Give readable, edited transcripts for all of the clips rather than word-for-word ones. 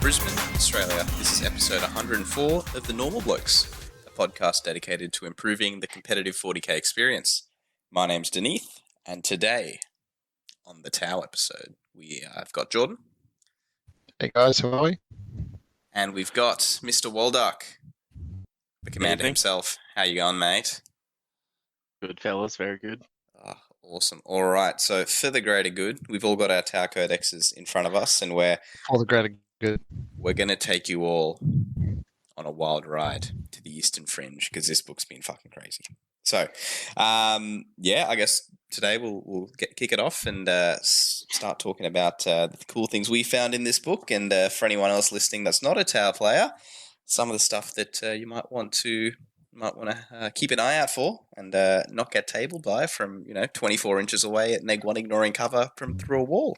Brisbane, Australia. This is episode 104 of The Normal Blokes, a podcast dedicated to improving the competitive 40k experience. My name's Denise, and today on the T'au episode, I've got Jordan. Hey guys, how are we? And we've got Mr. Waldock, the commander himself. How you going, mate? Good, fellas. Very good. Oh, awesome. All right. So for the greater good, we've all got our T'au Codexes in front of us, and For the greater good. we're going to take you all on a wild ride to the Eastern Fringe because this book's been fucking crazy. So, I guess today we'll kick it off and start talking about the cool things we found in this book. And for anyone else listening that's not a T'au player, some of the stuff that you might want to keep an eye out for and not get tabled by from 24 inches away at neg 1 ignoring cover from through a wall.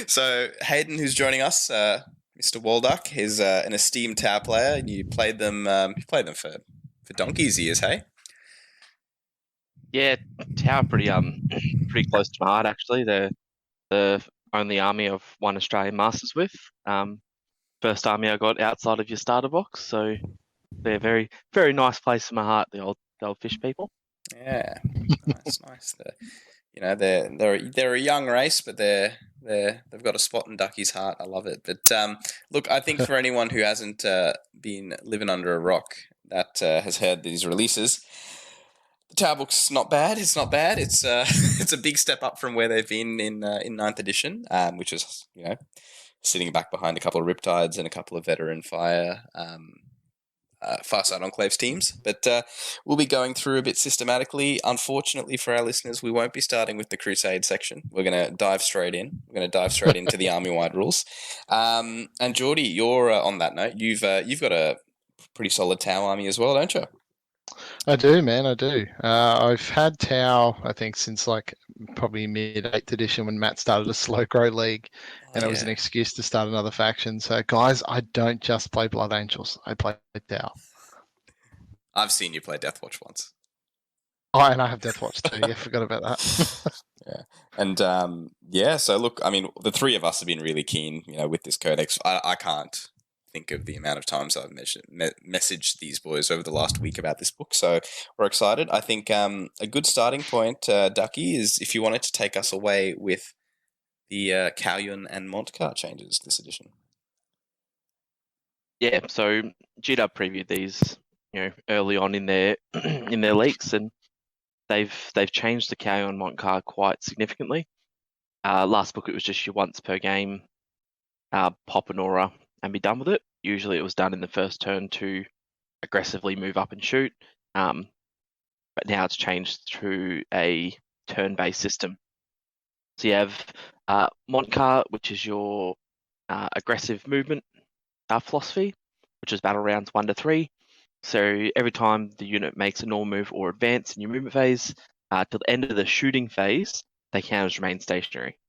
So Hayden, who's joining us, Mr. Waldock, is an esteemed T'au player. You played them. For donkey's years, hey? Yeah, T'au pretty close to my heart actually. They're the only army I've won Australian Masters with. First army I got outside of your starter box, so they're a very, very nice place in my heart. The old fish people. Yeah, nice. They're a young race, but they've got a spot in Ducky's heart. I love it. But look, I think for anyone who hasn't been living under a rock that has heard these releases, the T'au book's not bad. It's not bad. It's it's a big step up from where they've been in 9th edition, which is sitting back behind a couple of Riptides and a couple of Veteran Fire. Farside Enclaves teams, but we'll be going through a bit systematically. Unfortunately for our listeners, we won't be starting with the Crusade section. We're going to dive straight in. We're going to dive straight into the army-wide rules. And Geordie, you're on that note. You've got a pretty solid T'au army as well, don't you? I do, man. I do. I've had T'au, I think, since probably mid 8th edition when Matt started a slow grow league, and it was an excuse to start another faction. So, guys, I don't just play Blood Angels. I play T'au. I've seen you play Deathwatch once. Oh, and I have Deathwatch too. Yeah, forgot about that. Yeah, and so look, I mean, the three of us have been really keen, with this codex. I can't think of the amount of times I've messaged these boys over the last week about this book, so we're excited. I think a good starting point, Ducky, is if you wanted to take us away with the Kalyun and Montcar changes this edition. Yeah, so GW previewed these, early on in their in their leaks, and they've changed the Kalyun Montcar quite significantly. Last book it was just your once per game pop an aura and be done with it. Usually it was done in the first turn to aggressively move up and shoot, but now it's changed to a turn-based system. So you have Montcar, which is your aggressive movement philosophy, which is battle rounds 1 to 3. So every time the unit makes a normal move or advance in your movement phase, till the end of the shooting phase, they can remain stationary.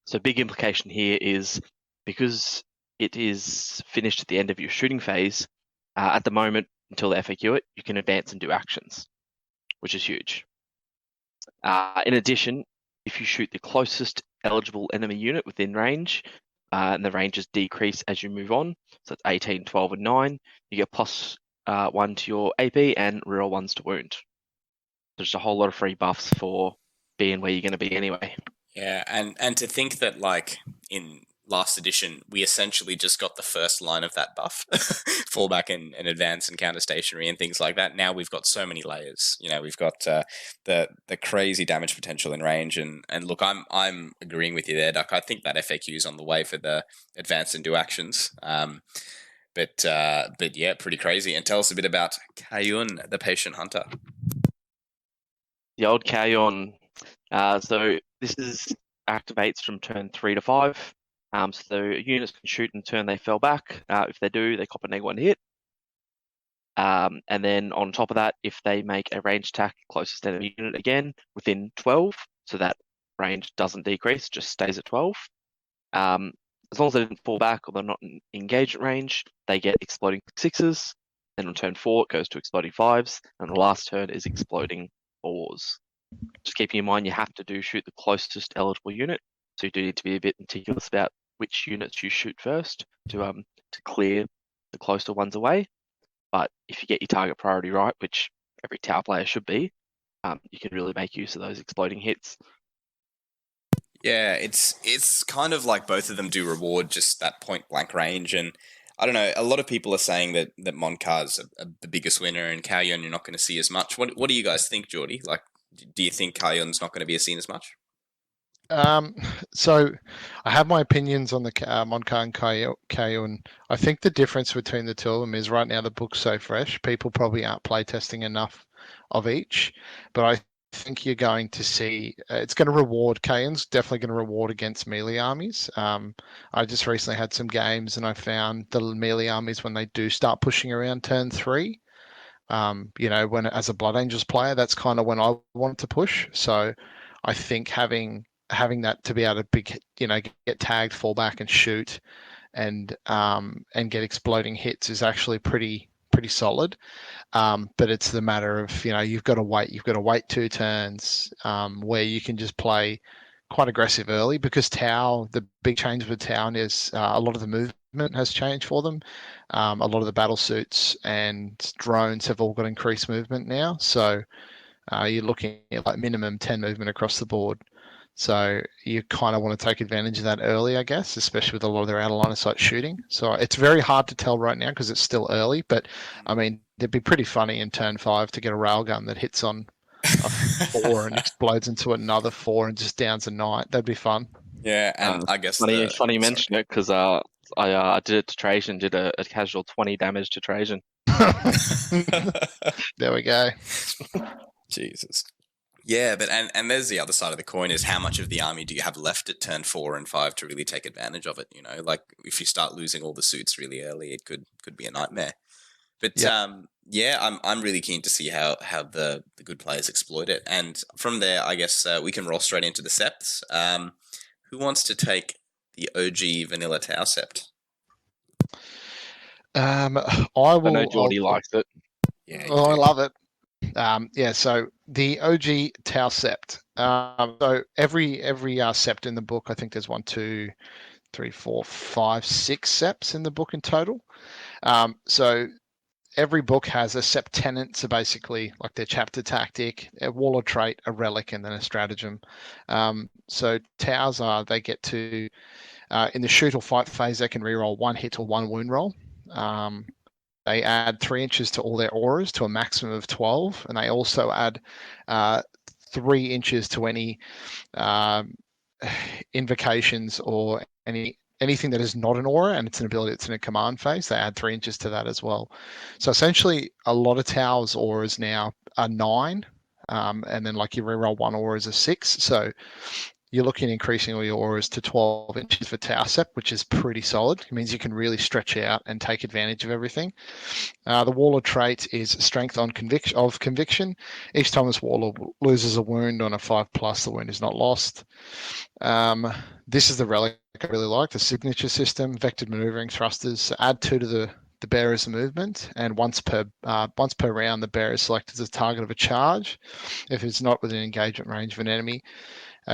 So big implication here is because it is finished at the end of your shooting phase, at the moment, until the FAQ it, you can advance and do actions, which is huge. In addition, if you shoot the closest eligible enemy unit within range, and the ranges decrease as you move on, so it's 18, 12, and 9, you get plus 1 to your AP and reroll 1s to wound. There's a whole lot of free buffs for being where you're going to be anyway. Yeah, and to think that, in last edition, we essentially just got the first line of that buff, fallback and advance and counter stationary and things like that. Now we've got so many layers. We've got the crazy damage potential in range, and look, I'm agreeing with you there, Duck. I think that FAQ is on the way for the advance and do actions. But yeah, pretty crazy. And tell us a bit about Kalyun, the Patient Hunter. The old Kalyun. So this activates from turn 3 to 5. So the units can shoot in the turn they fell back. If they do, they cop a -1 hit. And then on top of that, if they make a range attack closest enemy unit again within 12, so that range doesn't decrease, just stays at 12. As long as they didn't fall back or they're not in engagement range, they get exploding 6s. Then on turn 4, it goes to exploding 5s. And the last turn is exploding 4s. Just keeping in mind, you have to shoot the closest eligible unit. So you do need to be a bit meticulous about which units you shoot first to clear the closer ones away. But if you get your target priority right, which every Tau player should be, you can really make use of those exploding hits. Yeah, it's kind of like both of them do reward just that point blank range, and I don't know. A lot of people are saying that Monkar's the biggest winner, and Kaoyun you're not going to see as much. What do you guys think, Geordie? Like, do you think Kaoyun's not going to be seen as much? So I have my opinions on the Moncard and Kaoyun. I think the difference between the two of them is right now the book's so fresh, people probably aren't playtesting enough of each. But I think you're going to see it's going to reward Kaoyun's definitely going to reward against melee armies. I just recently had some games and I found the melee armies when they do start pushing around turn 3. When as a Blood Angels player, that's kind of when I want to push. So I think having that to be able to get tagged, fall back and shoot and get exploding hits is actually pretty solid. But it's the matter of, you've got to wait 2 turns where you can just play quite aggressive early, because the big change with Tau is a lot of the movement has changed for them. A lot of the battle suits and drones have all got increased movement now. So you're looking at like minimum 10 movement across the board. So you kind of want to take advantage of that early, I guess, especially with a lot of their out of line of sight shooting. So it's very hard to tell right now because it's still early. But I mean, it'd be pretty funny in turn 5 to get a railgun that hits on a 4 and explodes into another 4 and just downs a knight. That'd be fun. Yeah, and I guess funny you mention it, because I did it to Trajan, did a casual 20 damage to Trajan. There we go. Jesus. Yeah, but and there's the other side of the coin, is how much of the army do you have left at turn 4 and 5 to really take advantage of it? Like if you start losing all the suits really early, it could be a nightmare. But I'm really keen to see how the good players exploit it. And from there, I guess we can roll straight into the septs. Who wants to take the OG vanilla Tau sept? I know Geordie likes it. Yeah, I love it. So the OG Tau sept. So every sept in the book, I think there's 1, 2, 3, 4, 5, 6 septs in the book in total. So every book has a sept tenant, so basically like their chapter tactic, a warlord trait, a relic, and then a stratagem. So Taus they get to in the shoot or fight phase, they can reroll 1 hit or 1 wound roll. They add 3 inches to all their auras to a maximum of 12, and they also add 3 inches to any invocations or anything that is not an aura and it's an ability that's in a command phase. They add 3 inches to that as well. So essentially, a lot of Tau's auras now are 9, and then like you reroll 1 aura is a 6. So you're looking at increasing all your auras to 12 inches for Tau sept, which is pretty solid. It means you can really stretch out and take advantage of everything. The warlord trait is strength on conviction. Each time this warlord loses a wound on a 5+, the wound is not lost. This is the relic I really like, the signature system, vectored maneuvering thrusters. So add 2 to the bearer's movement, and once per round, the bearer is selected as a target of a charge. If it's not within engagement range of an enemy,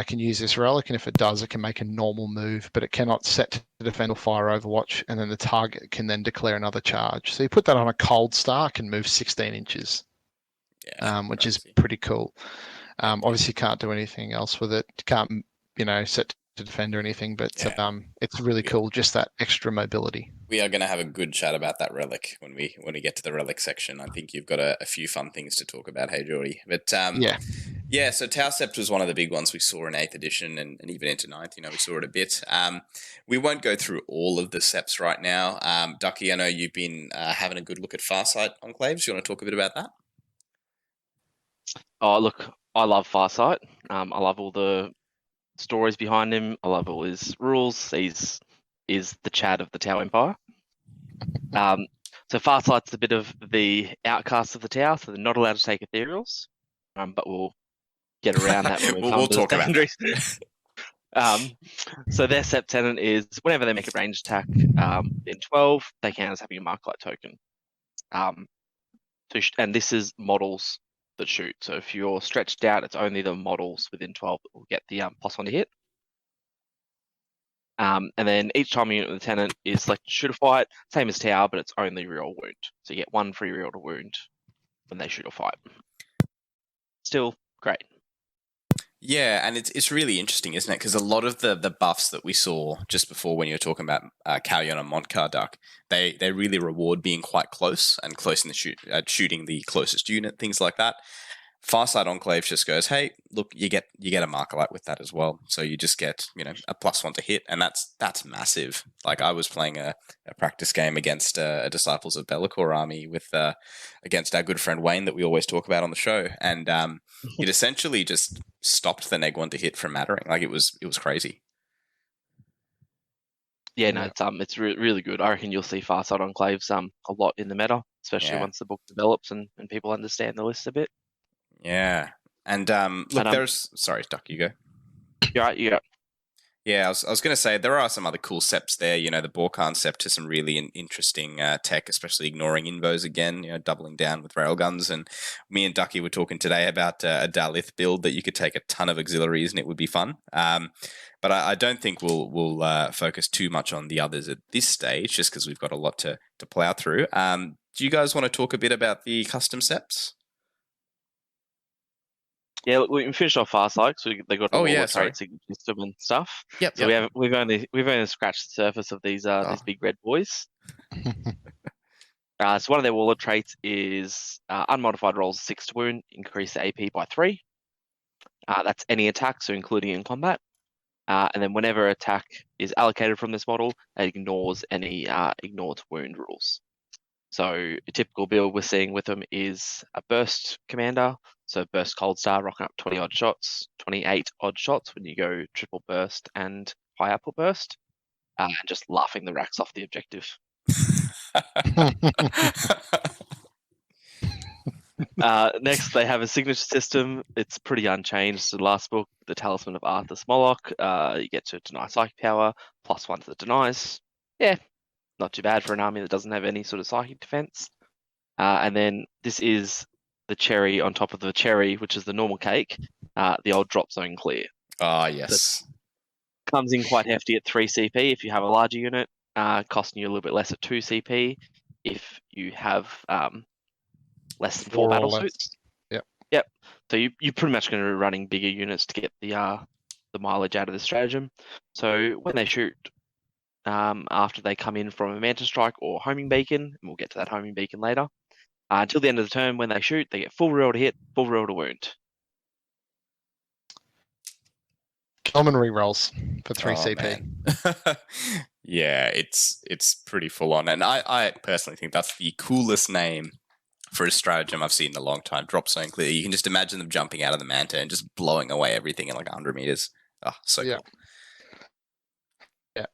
can use this relic, and if it does, it can make a normal move, but it cannot set to defend or fire Overwatch, and then the target can then declare another charge. So you put that on a cold star, can move 16 inches, which is pretty cool. Obviously, you can't do anything else with it. You can't, set to defend or anything, but it's really cool, just that extra mobility. We are going to have a good chat about that relic when we get to the relic section. I think you've got a few fun things to talk about, hey Geordie. But so Tau sept was one of the big ones we saw in 8th edition and even into 9th. We saw it a bit. We won't go through all of the septs right now. Ducky, I know you've been having a good look at Farsight Enclaves. You want to talk a bit about that? Oh, look, I love Farsight. I love all the stories behind him. I love all his rules. He's the Chad of the Tau Empire. So Farsight's a bit of the outcast of the Tau, so they're not allowed to take ethereals. But we'll get around that when we come to the secondaries. So their sept tenant is whenever they make a range attack in 12, they count as having a Marklight token. And this is models that shoot. So if you're stretched out, it's only the models within 12 that will get the +1 to hit. And then each time a unit with a tenant is selected to shoot a fight, same as Tau, but it's only reroll wound. So you get 1 free reroll to wound when they shoot a fight. Still great. Yeah, and it's really interesting, isn't it? Because a lot of the buffs that we saw just before when you were talking about Kalyon and Montcar Duck, they really reward being quite close and close in the shooting the closest unit, things like that. Farsight Enclave just goes, hey, look, you get a marker light with that as well. So you just get, a +1 to hit, and that's massive. Like I was playing a practice game against a Disciples of Be'lakor army with against our good friend Wayne that we always talk about on the show, and it essentially just stopped the neg 1 to hit from mattering. Like it was crazy. Yeah, no, it's really good. I reckon you'll see Farsight Enclaves a lot in the meta, especially once the book develops and people understand the list a bit. Yeah, and look, there's sorry, Duck, you go. You're right. You go. Yeah, I was going to say there are some other cool seps there. The Borkhan sept to some really interesting tech, especially ignoring invos again. Doubling down with railguns. And me and Ducky were talking today about a Dalith build that you could take a ton of auxiliaries and it would be fun. But I don't think we'll focus too much on the others at this stage, just because we've got a lot to plow through. Do you guys want to talk a bit about the custom seps? Yeah, we can finish off Farsight because they got all the trade signature system and stuff. Yep. So we've only scratched the surface of these big red boys. So one of their wallet traits is unmodified rolls 6 to wound, increase the AP by 3. That's any attack, so including in combat. And then whenever attack is allocated from this model, it ignores any ignore to wound rules. So a typical build we're seeing with them is a burst commander. So burst cold star, rocking up 20 odd shots, 28 odd shots when you go triple burst and high output burst, and just laughing the racks off the objective. Next, they have a signature system. It's pretty unchanged to the last book, the Talisman of Arthas Moloch. You get to deny psychic power, +1 to the denies. Yeah, not too bad for an army that doesn't have any sort of psychic defense. And then this is the cherry on top of the cherry, which is the normal cake, the old drop zone clear. Ah, yes. That comes in quite hefty at 3 CP if you have a larger unit, costing you a little bit less at 2 CP if you have less than 4 battle suits. Yep. So you're pretty much going to be running bigger units to get the mileage out of the stratagem. So when they shoot, after they come in from a Manta Strike or Homing Beacon, and we'll get to that Homing Beacon later, until the end of the turn, when they shoot, they get full reroll to hit, full reroll to wound. Common rerolls for 3 CP. Yeah, it's pretty full on. And I personally think that's the coolest name for a stratagem I've seen in a long time. Drop zone clear. You can just imagine them jumping out of the Manta and just blowing away everything in like 100 meters. Oh, so cool. Yeah.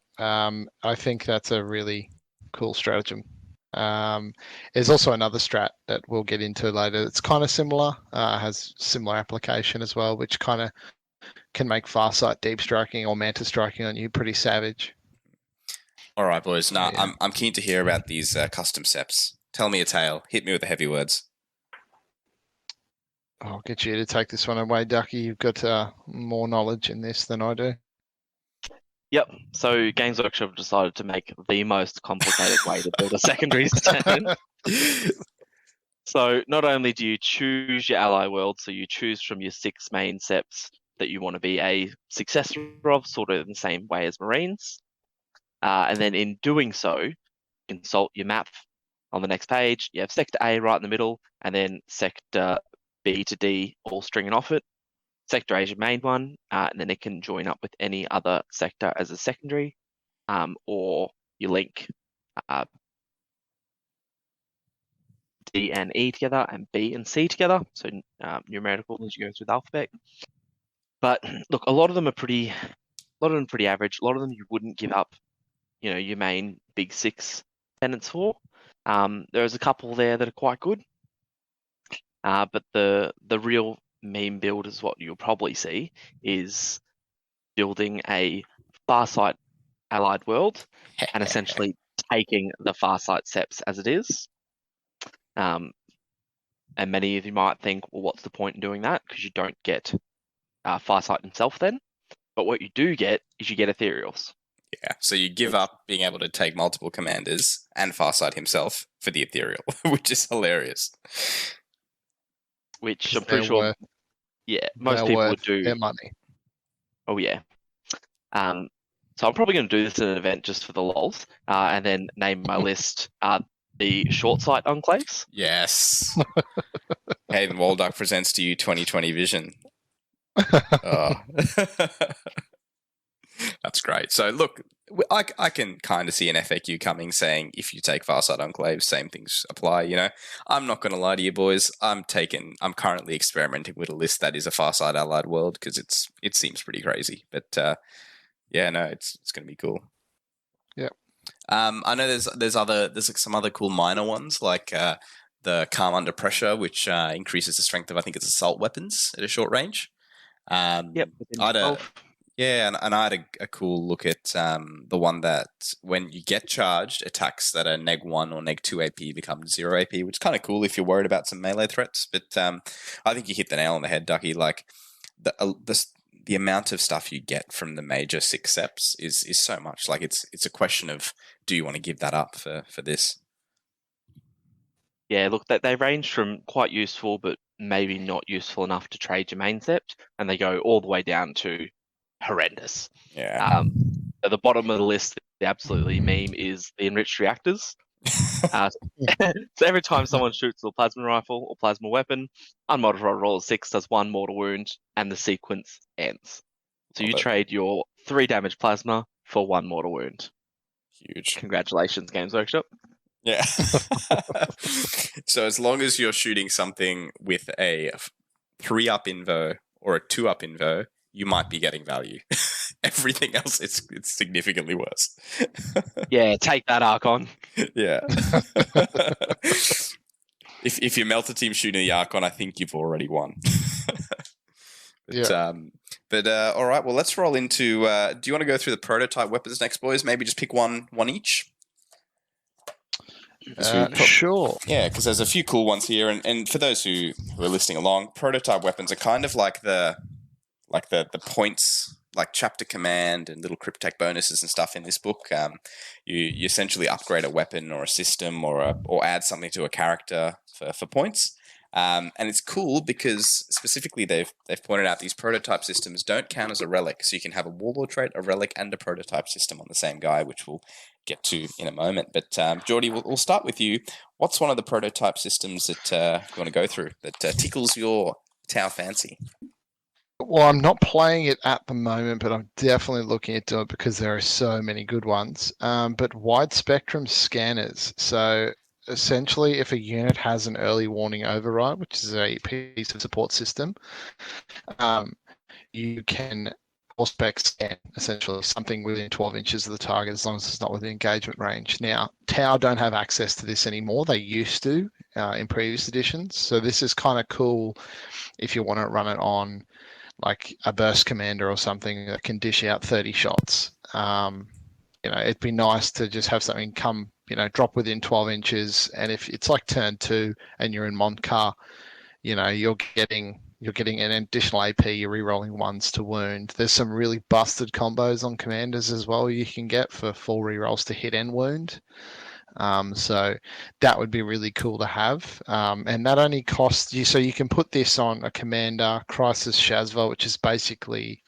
I think that's a really cool stratagem. There's also another strat that we'll get into later. It's kind of similar, has similar application as well, which kind of can make Farsight deep striking or Manta striking on you pretty savage. All right, boys. Now I'm keen to hear about these custom seps. Tell me a tale. Hit me with the heavy words. I'll get you to take this one away, Ducky. You've got more knowledge in this than I do. Yep. So Games Workshop decided to make the most complicated way to build a secondary stand. So not only do you choose your ally world, so you choose from your 6 main seps that you want to be a successor of, sort of in the same way as Marines. And then in doing so, insult your map on the next page. You have Sector A right in the middle, and then Sector B to D all stringing off it. Sector A is your main one, and then it can join up with any other sector as a secondary, or you link D and E together and B and C together, so numerical as you go through the alphabet. But look, a lot of them are pretty average. A lot of them you wouldn't give up, your main big 6 tenants for. There's a couple there that are quite good, but the real meme build is what you'll probably see is building a Farsight allied world and essentially taking the Farsight seps as it is. And many of you might think, well, what's the point in doing that? Because you don't get Farsight himself then. But what you do get is you get ethereals. Yeah, so you give up being able to take multiple commanders and Farsight himself for the ethereal, which is hilarious. Which 'Cause I'm pretty they're sure, worth- most they're people would worth do. their money. Oh yeah. So I'm probably going to do this in an event just for the lols, and then name my list the short sight enclaves. Yes. Hayden Walduck presents to you 2020 Vision. Oh. That's great. So look, I can kind of see an FAQ coming saying if you take Farsight Enclave, same things apply. You know, I'm not going to lie to you boys. I'm currently experimenting with a list that is a Farsight allied world because it seems pretty crazy. But yeah, no, it's going to be cool. Yep. I know there's like some other cool minor ones like the Calm Under Pressure, which increases the strength of, I think it's assault weapons at a short range. Yep. I had and I had a cool look at the one that when you get charged, attacks that are -1 or -2 AP become 0 AP, which is kind of cool if you're worried about some melee threats. But I think you hit the nail on the head, Ducky. Like the amount of stuff you get from the major 6 seps is so much. Like it's a question of, do you want to give that up for this? Yeah, look, they range from quite useful, but maybe not useful enough to trade your main sept, and they go all the way down to horrendous. Yeah. At the bottom of the list, the absolutely meme is the enriched reactors. So every time someone shoots a plasma rifle or plasma weapon, unmodified roll of 6 does 1 mortal wound, and the sequence ends. So you trade your 3 damage plasma for 1 mortal wound. Huge. Congratulations, Games Workshop. Yeah. So as long as you're shooting something with a 3-up invo or a 2-up invo, you might be getting value. Everything else, it's significantly worse. Yeah, take that, Archon. Yeah. If your Melter team shooting the Archon, I think you've already won. But all right, well, let's roll into. Do you want to go through the prototype weapons next, boys? Maybe just pick one each. Sure. Yeah, because there's a few cool ones here, and for those who are listening along, prototype weapons are kind of like the points, like chapter command and little cryptech bonuses and stuff in this book. You essentially upgrade a weapon or a system or add something to a character for points. And it's cool because specifically they've pointed out these prototype systems don't count as a relic, so you can have a warlord trait, a relic, and a prototype system on the same guy, which we'll get to in a moment. But Geordie, we'll start with you. What's one of the prototype systems that you want to go through that tickles your T'au fancy? Well, I'm not playing it at the moment, but I'm definitely looking at it because there are so many good ones. But wide spectrum scanners. So essentially, if a unit has an early warning override, which is a piece of support system, you can spec scan essentially something within 12 inches of the target as long as it's not within engagement range. Now, T'au don't have access to this anymore. They used to in previous editions. So this is kind of cool if you want to run it on like a burst commander or something that can dish out 30 shots. It'd be nice to just have something come, drop within 12 inches. And if it's like turn 2 and you're in Montcar, you're getting an additional AP, you're re-rolling 1s to wound. There's some really busted combos on commanders as well you can get for full re-rolls to hit and wound. So that would be really cool to have. And that only costs you, so you can put this on a commander, Crisis Shazva, which is basically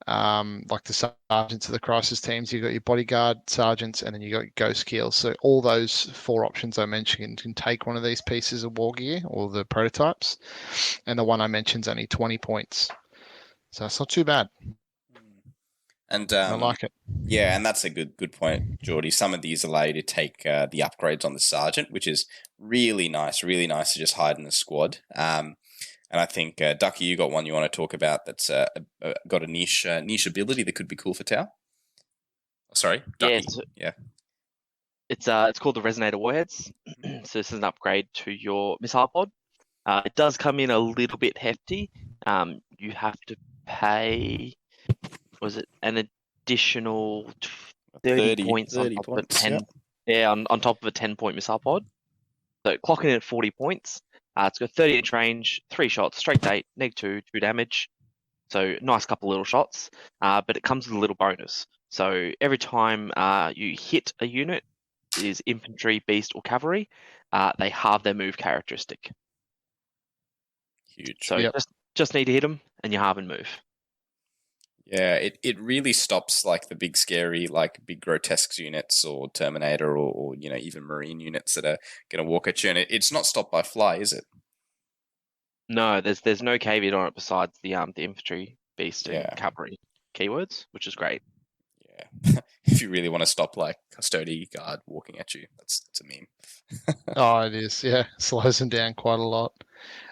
like the sergeants of the Crisis teams. You've got your bodyguard sergeants and then you got your ghost kills. So all those 4 options I mentioned can take one of these pieces of war gear or the prototypes. And the one I mentioned is only 20 points. So it's not too bad. And I like it. Yeah, and that's a good point, Geordie. Some of these allow you to take the upgrades on the sergeant, which is really nice to just hide in the squad. And I think, Ducky, you got one you want to talk about that's got a niche ability that could be cool for T'au? Sorry, Ducky. Yeah. It's called the Resonator Warheads. So this is an upgrade to your missile pod. It does come in a little bit hefty. You have to pay, was it an additional 30 points on top of a 10? Yeah, on top of a 10-point missile pod. So clocking in at 40 points. It's got 30-inch range, 3 shots, straight 8, -2, 2 damage. So nice couple little shots, but it comes with a little bonus. So every time you hit a unit, is infantry, beast, or cavalry, they halve their move characteristic. Huge. So just need to hit them, and you halve and move. Yeah, it really stops like the big scary, like big grotesque units or Terminator or even Marine units that are going to walk at you. And it's not stopped by fly, is it? No, there's no caveat on it besides the infantry, beast, and Yeah. cavalry keywords, which is great. Yeah. If you really want to stop like custody guard walking at you, that's a meme. Oh, it is. Yeah, slows them down quite a lot.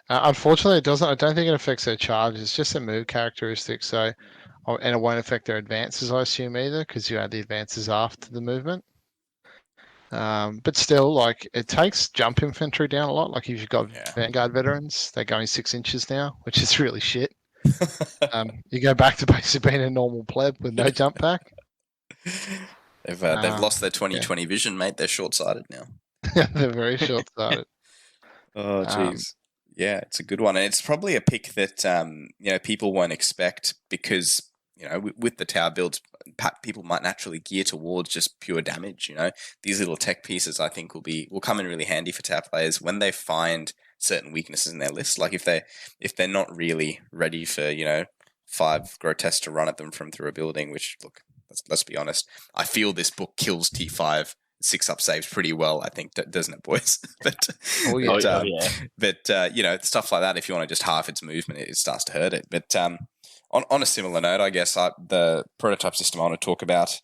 Unfortunately, it doesn't. I don't think it affects their charge. It's just a move characteristic. So, and it won't affect their advances, I assume, either, because you add the advances after the movement. But still, like it takes jump infantry down a lot. Like if you've got Vanguard veterans, they're going 6 inches now, which is really shit. You go back to basically being a normal pleb with no jump pack. They've lost their 20/20 vision, mate. They're short-sighted now. They're very short-sighted. Oh, jeez. Yeah, it's a good one, and it's probably a pick that people won't expect because with the Tau builds, people might naturally gear towards just pure damage. These little tech pieces, I think, will come in really handy for Tau players when they find certain weaknesses in their list. Like if they're not really ready for 5 grotesque to run at them from through a building. Which look, let's be honest, I feel this book kills T5 6-up saves pretty well, I think, doesn't it, boys? But stuff like that, if you want to just half its movement, it starts to hurt it. But on a similar note, I guess the prototype system I want to talk about,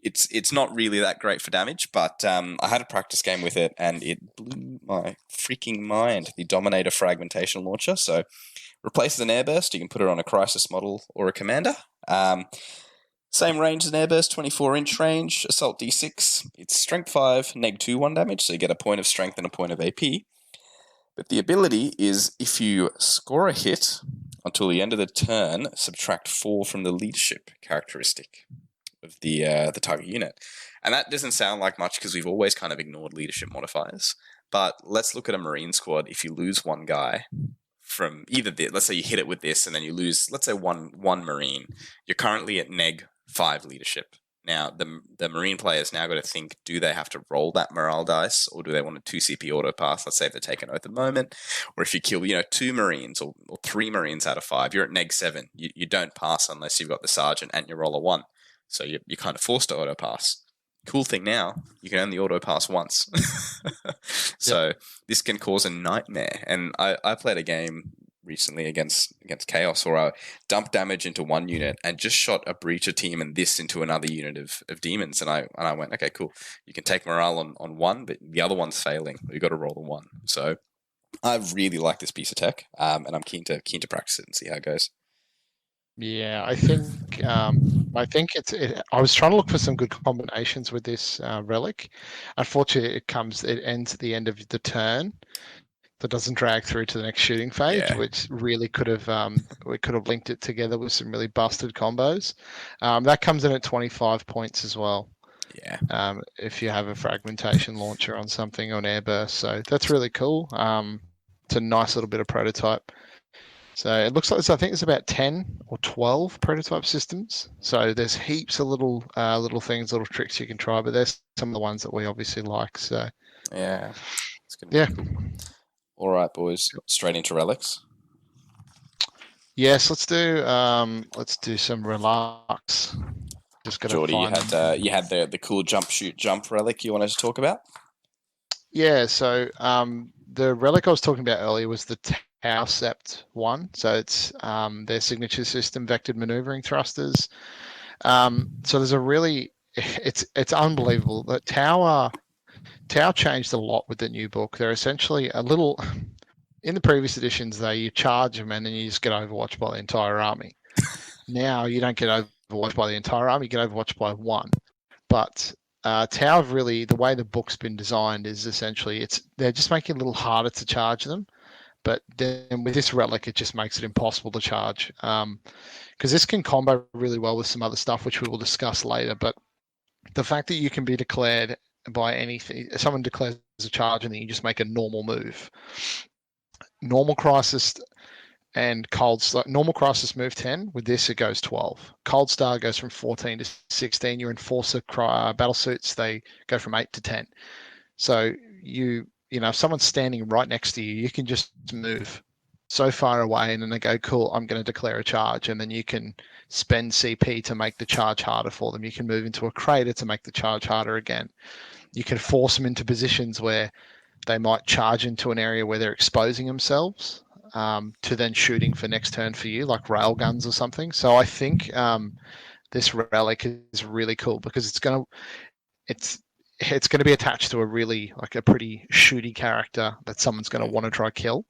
it's not really that great for damage, but I had a practice game with it and it blew my freaking mind. The Dominator Fragmentation Launcher. So replaces an airburst. You can put it on a crisis model or a commander. Same range as an airburst, 24-inch range, assault d6. It's strength 5, neg 2, 1 damage, so you get a point of strength and a point of AP. But the ability is if you score a hit until the end of the turn, subtract 4 from the leadership characteristic of the target unit. And that doesn't sound like much because we've always kind of ignored leadership modifiers. But let's look at a Marine squad. If you lose one guy from either let's say you hit it with this and then you lose, let's say one Marine, you're currently at neg 5 leadership. Now, the Marine players now got to think, do they have to roll that morale dice or do they want a 2 CP auto pass? Let's say if they take an oath at the moment, or if you kill 2 Marines or 3 Marines out of 5, you're at neg 7. You don't pass unless you've got the sergeant and you roll a 1. So you're kind of forced to auto pass. Cool thing now, you can only auto pass once. So this can cause a nightmare. And I played a game recently against Chaos where I dumped damage into one unit and just shot a breacher team and this into another unit of demons. And I went, okay, cool. You can take morale on one, but the other one's failing. You've got to roll the 1. So I really like this piece of tech, and I'm keen to practice it and see how it goes. Yeah, I think I was trying to look for some good combinations with this relic. Unfortunately, it ends at the end of the turn. That doesn't drag through to the next shooting phase, which really could have we could have linked it together with some really busted combos. That comes in at 25 points as well. Yeah. If you have a fragmentation launcher on something on airburst, so that's really cool. It's a nice little bit of prototype. So it looks like I think it's about 10 or 12 prototype systems. So there's heaps of little things, little tricks you can try, but there's some of the ones that we obviously like. So yeah, it's gonna be cool. All right, boys, straight into relics. Yes, let's do some relax. Just gotta Geordie, find you had the cool jump relic you wanted to talk about. Yeah, so the relic I was talking about earlier was the Tau Sept one. So it's their signature system, vectored maneuvering thrusters. So there's a really, it's unbelievable. That Tau changed a lot with the new book. They're essentially a little, in the previous editions, you charge them and then you just get overwatched by the entire army. Now you don't get overwatched by the entire army, you get overwatched by one. But Tau really, the way the book's been designed is essentially they're just making it a little harder to charge them. But then with this relic, it just makes it impossible to charge. Because this can combo really well with some other stuff, which we will discuss later. But the fact that you can be declared by anything, someone declares a charge and then you just make a normal move. Normal crisis, and normal crisis move 10. With this, it goes 12. Cold Star goes from 14 to 16. Your Enforcer battle suits, they go from 8 to 10. So if someone's standing right next to you, you can just move so far away, and then they go, cool, I'm going to declare a charge, and then you can spend CP to make the charge harder for them. You can move into a crater to make the charge harder again. You can force them into positions where they might charge into an area where they're exposing themselves to then shooting for next turn for you, like railguns or something. So I think this relic is really cool because it's going to be attached to a pretty shooty character that someone's going to want to try kill,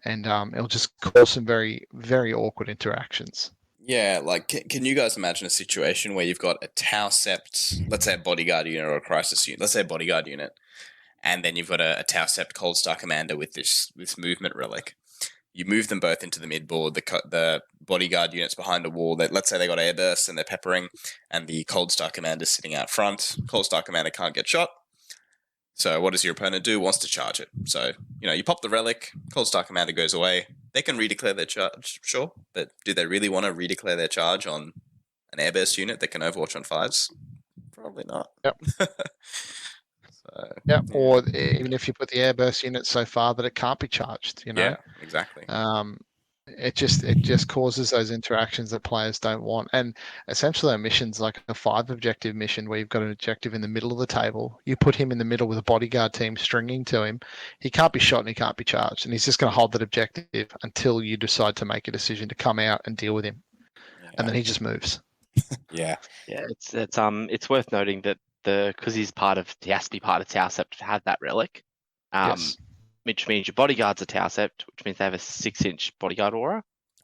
and it'll just cause some very, very awkward interactions. Yeah, like, can you guys imagine a situation where you've got a Tau Sept, let's say a bodyguard unit or a crisis unit, let's say a bodyguard unit, and then you've got a Tau Sept Cold Star commander with this movement relic. You move them both into the midboard. The bodyguard unit's behind a wall. Let's say they got airbursts and they're peppering, and the Cold Star commander's sitting out front. Cold Star commander can't get shot. So what does your opponent do? Wants to charge it. So, you pop the relic, Cold Star commander goes away. They can redeclare their charge, sure, but do they really want to redeclare their charge on an airburst unit that can overwatch on 5s? Probably not. Yep. Yeah, or even if you put the airburst unit so far that it can't be charged, Yeah, exactly. It just causes those interactions that players don't want. And essentially, a mission's like a 5 objective mission where you've got an objective in the middle of the table. You put him in the middle with a bodyguard team stringing to him. He can't be shot and he can't be charged, and he's just going to hold that objective until you decide to make a decision to come out and deal with him, and then he just moves. Yeah. It's worth noting that because he has to be part of Tau Sept to have that relic. Yes. Which means your bodyguard's a Tau Sept, which means they have a 6-inch bodyguard aura.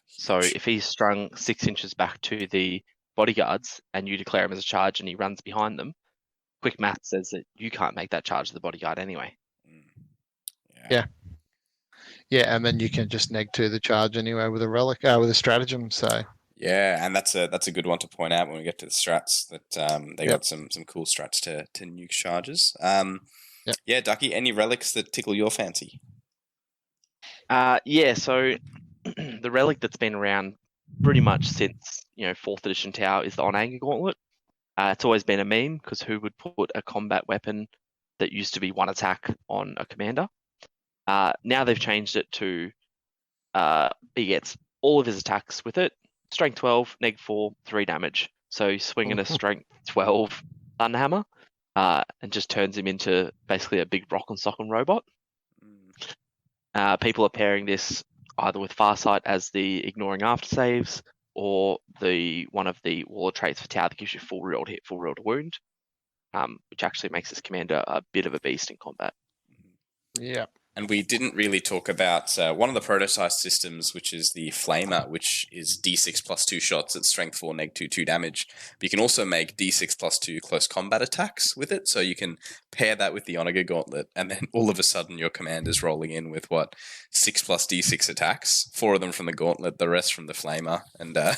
So if he's strung 6 inches back to the bodyguards and you declare him as a charge and he runs behind them, quick math says that you can't make that charge to the bodyguard anyway. Yeah, and then you can just neg to the charge anyway with a relic, with a stratagem. So yeah, and that's a good one to point out when we get to the strats, that they got some cool strats to nuke charges. Yeah, Ducky, any relics that tickle your fancy? Yeah, so the relic that's been around pretty much since 4th edition Tau is the On Anger Gauntlet. It's always been a meme because who would put a combat weapon that used to be 1 attack on a commander? Now they've changed it to he gets all of his attacks with it. Strength 12, neg 4, 3 damage. So he's swinging a strength 12 Thunderhammer. And just turns him into basically a big rock and sock and robot. People are pairing this either with Farsight as the ignoring after saves, or one of the Wall of Traits for Tau that gives you full real to hit, full real to wound, which actually makes this commander a bit of a beast in combat. Yeah. And we didn't really talk about one of the prototype systems, which is the Flamer, which is D6 plus 2 shots at strength 4, neg 2, 2 damage. But you can also make D6 plus 2 close combat attacks with it. So you can pair that with the Onager Gauntlet, and then all of a sudden your commander's rolling in with 6 plus D6 attacks, 4 of them from the Gauntlet, the rest from the Flamer. And you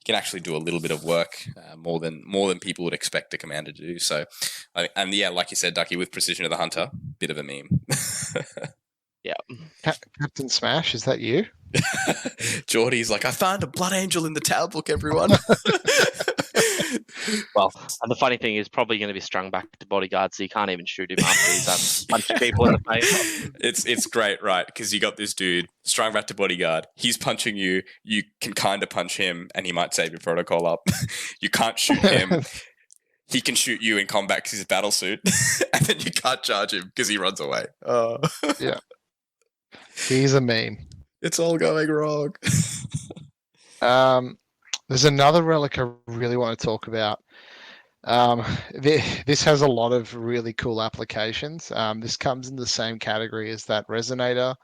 can actually do a little bit of work, more than people would expect a commander to do. So, and yeah, like you said, Ducky, with Precision of the Hunter, bit of a meme. Yeah. Captain Smash, is that you? Geordie's like, I found a blood angel in the Tau book, everyone. Well, and the funny thing is probably going to be strung back to bodyguard, so you can't even shoot him after he's punching people in the face. It's great, right? Because you got this dude strung back to bodyguard. He's punching you. You can kind of punch him, and he might save your protocol up. You can't shoot him. He can shoot you in combat because he's a battle suit, and then you can't charge him because he runs away. Oh. Yeah. He's a meme. It's all going wrong. There's another relic I really want to talk about. This has a lot of really cool applications. This comes in the same category as that Resonator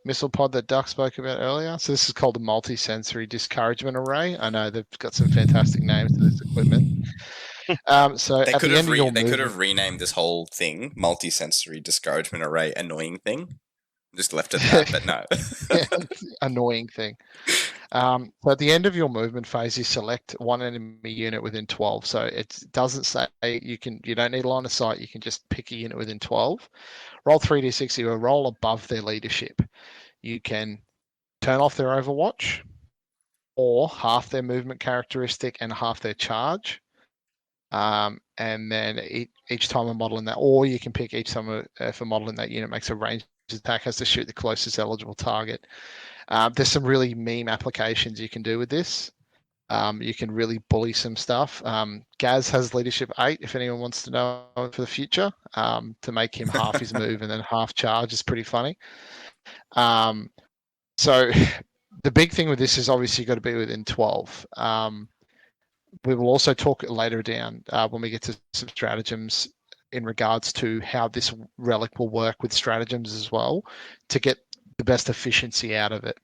missile pod that Duck spoke about earlier. So this is called a multi-sensory discouragement array. I know they've got some fantastic names to this equipment. So they could have renamed this whole thing multi-sensory discouragement array annoying thing. Just left it that, but no. Annoying thing. So at the end of your movement phase, you select one enemy unit within 12. So it doesn't say you don't need a line of sight. You can just pick a unit within 12. Roll 3d6. You roll above their leadership. You can turn off their Overwatch, or half their movement characteristic and half their charge. And then each time a model in that, or you can pick each time if a model in that unit makes a ranged attack, has to shoot the closest eligible target. There's some really meme applications you can do with this. You can really bully some stuff. Gaz has leadership 8, if anyone wants to know for the future, to make him half his move and then half charge is pretty funny. So the big thing with this is obviously you've got to be within 12. We will also talk later down when we get to some stratagems in regards to how this relic will work with stratagems as well to get the best efficiency out of it.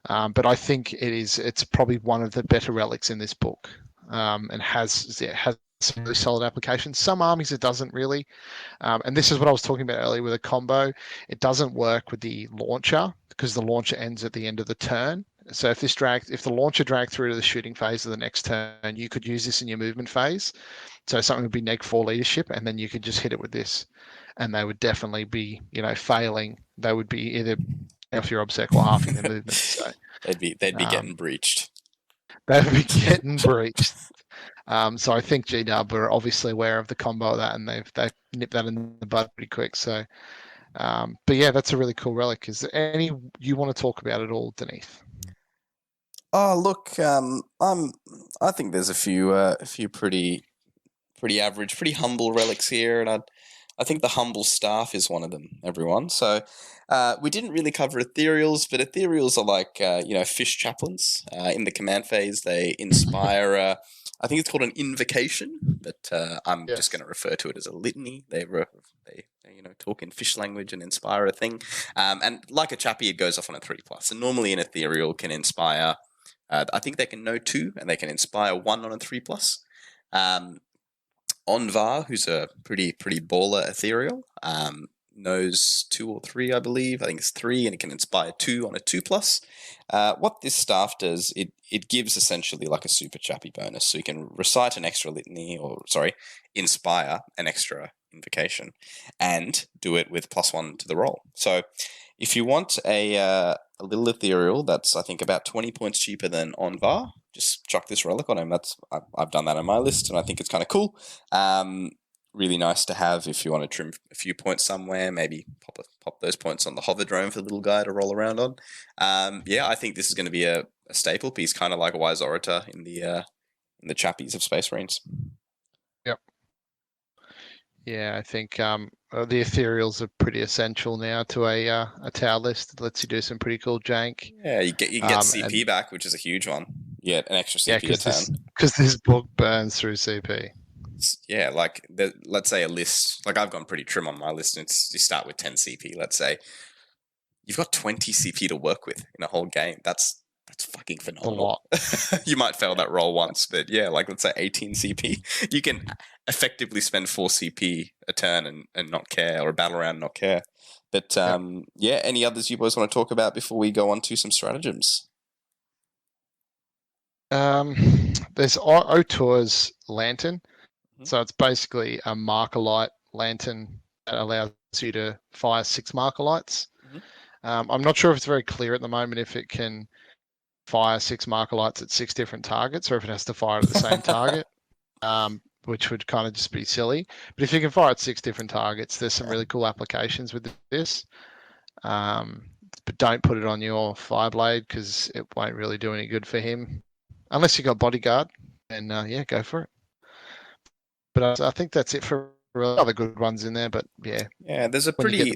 But I think it's probably one of the better relics in this book, and has some really solid applications. Some armies it doesn't really, and this is what I was talking about earlier with a combo. It doesn't work with the launcher because the launcher ends at the end of the turn. So if the launcher dragged through to the shooting phase of the next turn, you could use this in your movement phase. So something would be neg-4 leadership, and then you could just hit it with this, and they would definitely be, failing. They would be either off your obsec or halving their movement. So they'd be getting breached. They'd be getting breached. So I think GW are obviously aware of the combo of that, and they've nipped that in the bud pretty quick. So, but yeah, that's a really cool relic. Is there any you want to talk about at all, Denise? Oh, look, I think there's a few pretty average, pretty humble relics here, and I think the humble staff is one of them, everyone. So we didn't really cover ethereals, but ethereals are like fish chaplains. In the command phase, they inspire. I think it's called an invocation, but I'm just going to refer to it as a litany. They talk in fish language and inspire a thing. And like a chappie, it goes off on a 3+. And normally an ethereal can inspire. I think they can know 2, and they can inspire 1 on a 3+. Onvar, who's a pretty baller ethereal, knows 2 or 3, I believe. I think it's 3, and it can inspire 2 on a 2+. What this staff does, it gives essentially like a super chappy bonus. So you can recite an extra litany, inspire an extra invocation, and do it with +1 to the roll. So if you want a little ethereal that's, I think, about 20 points cheaper than Onvar, just chuck this relic on him. I've done that on my list, and I think it's kind of cool. Really nice to have if you want to trim a few points somewhere. Maybe pop those points on the hover drone for the little guy to roll around on. I think this is going to be a staple piece, kind of like a Wise Orator in the chappies of Space Marines. Yep. Yeah, I think the ethereals are pretty essential now to a tower list. It lets you do some pretty cool jank. Yeah, you get CP back, which is a huge one. You get an extra CP a turn. Because this book burns through CP. Yeah, like let's say a list. Like I've gone pretty trim on my list, and you start with 10 CP. Let's say you've got 20 CP to work with in a whole game. That's fucking phenomenal. A lot. You might fail that roll once, but yeah, like let's say 18 CP. You can effectively spend 4 CP a turn and not care, or a battle round and not care. But any others you boys want to talk about before we go on to some stratagems? There's O'Tour's Lantern. Mm-hmm. So it's basically a marker light lantern that allows you to fire 6 marker lights. Mm-hmm. I'm not sure if it's very clear at the moment if it can fire 6 marker lights at 6 different targets, or if it has to fire at the same target, which would kind of just be silly. But if you can fire at 6 different targets, there's some really cool applications with this. But don't put it on your Fireblade because it won't really do any good for him. Unless you got Bodyguard, and go for it. But I think that's it for other good ones in there. But yeah, there's a pretty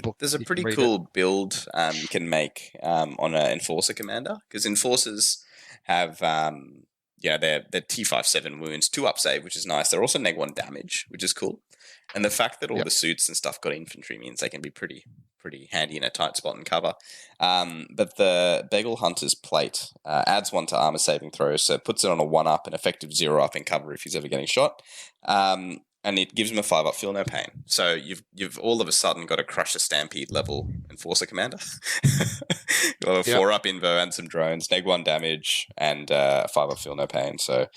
cool build you can make on an Enforcer commander, because Enforcers have they're T57 wounds, 2 up save, which is nice. They're also neg 1 damage, which is cool. And the fact that all the suits and stuff got infantry means they can be pretty handy in a tight spot and cover. But the Bagel Hunter's plate adds 1 to armor saving throws, so it puts it on a 1-up and effective 0-up in cover if he's ever getting shot. And it gives him a 5-up feel no pain. So you've all of a sudden got a Crush a Stampede level Enforcer commander. You'll have a 4-up invo and some drones, neg 1 damage, and a 5-up feel no pain. So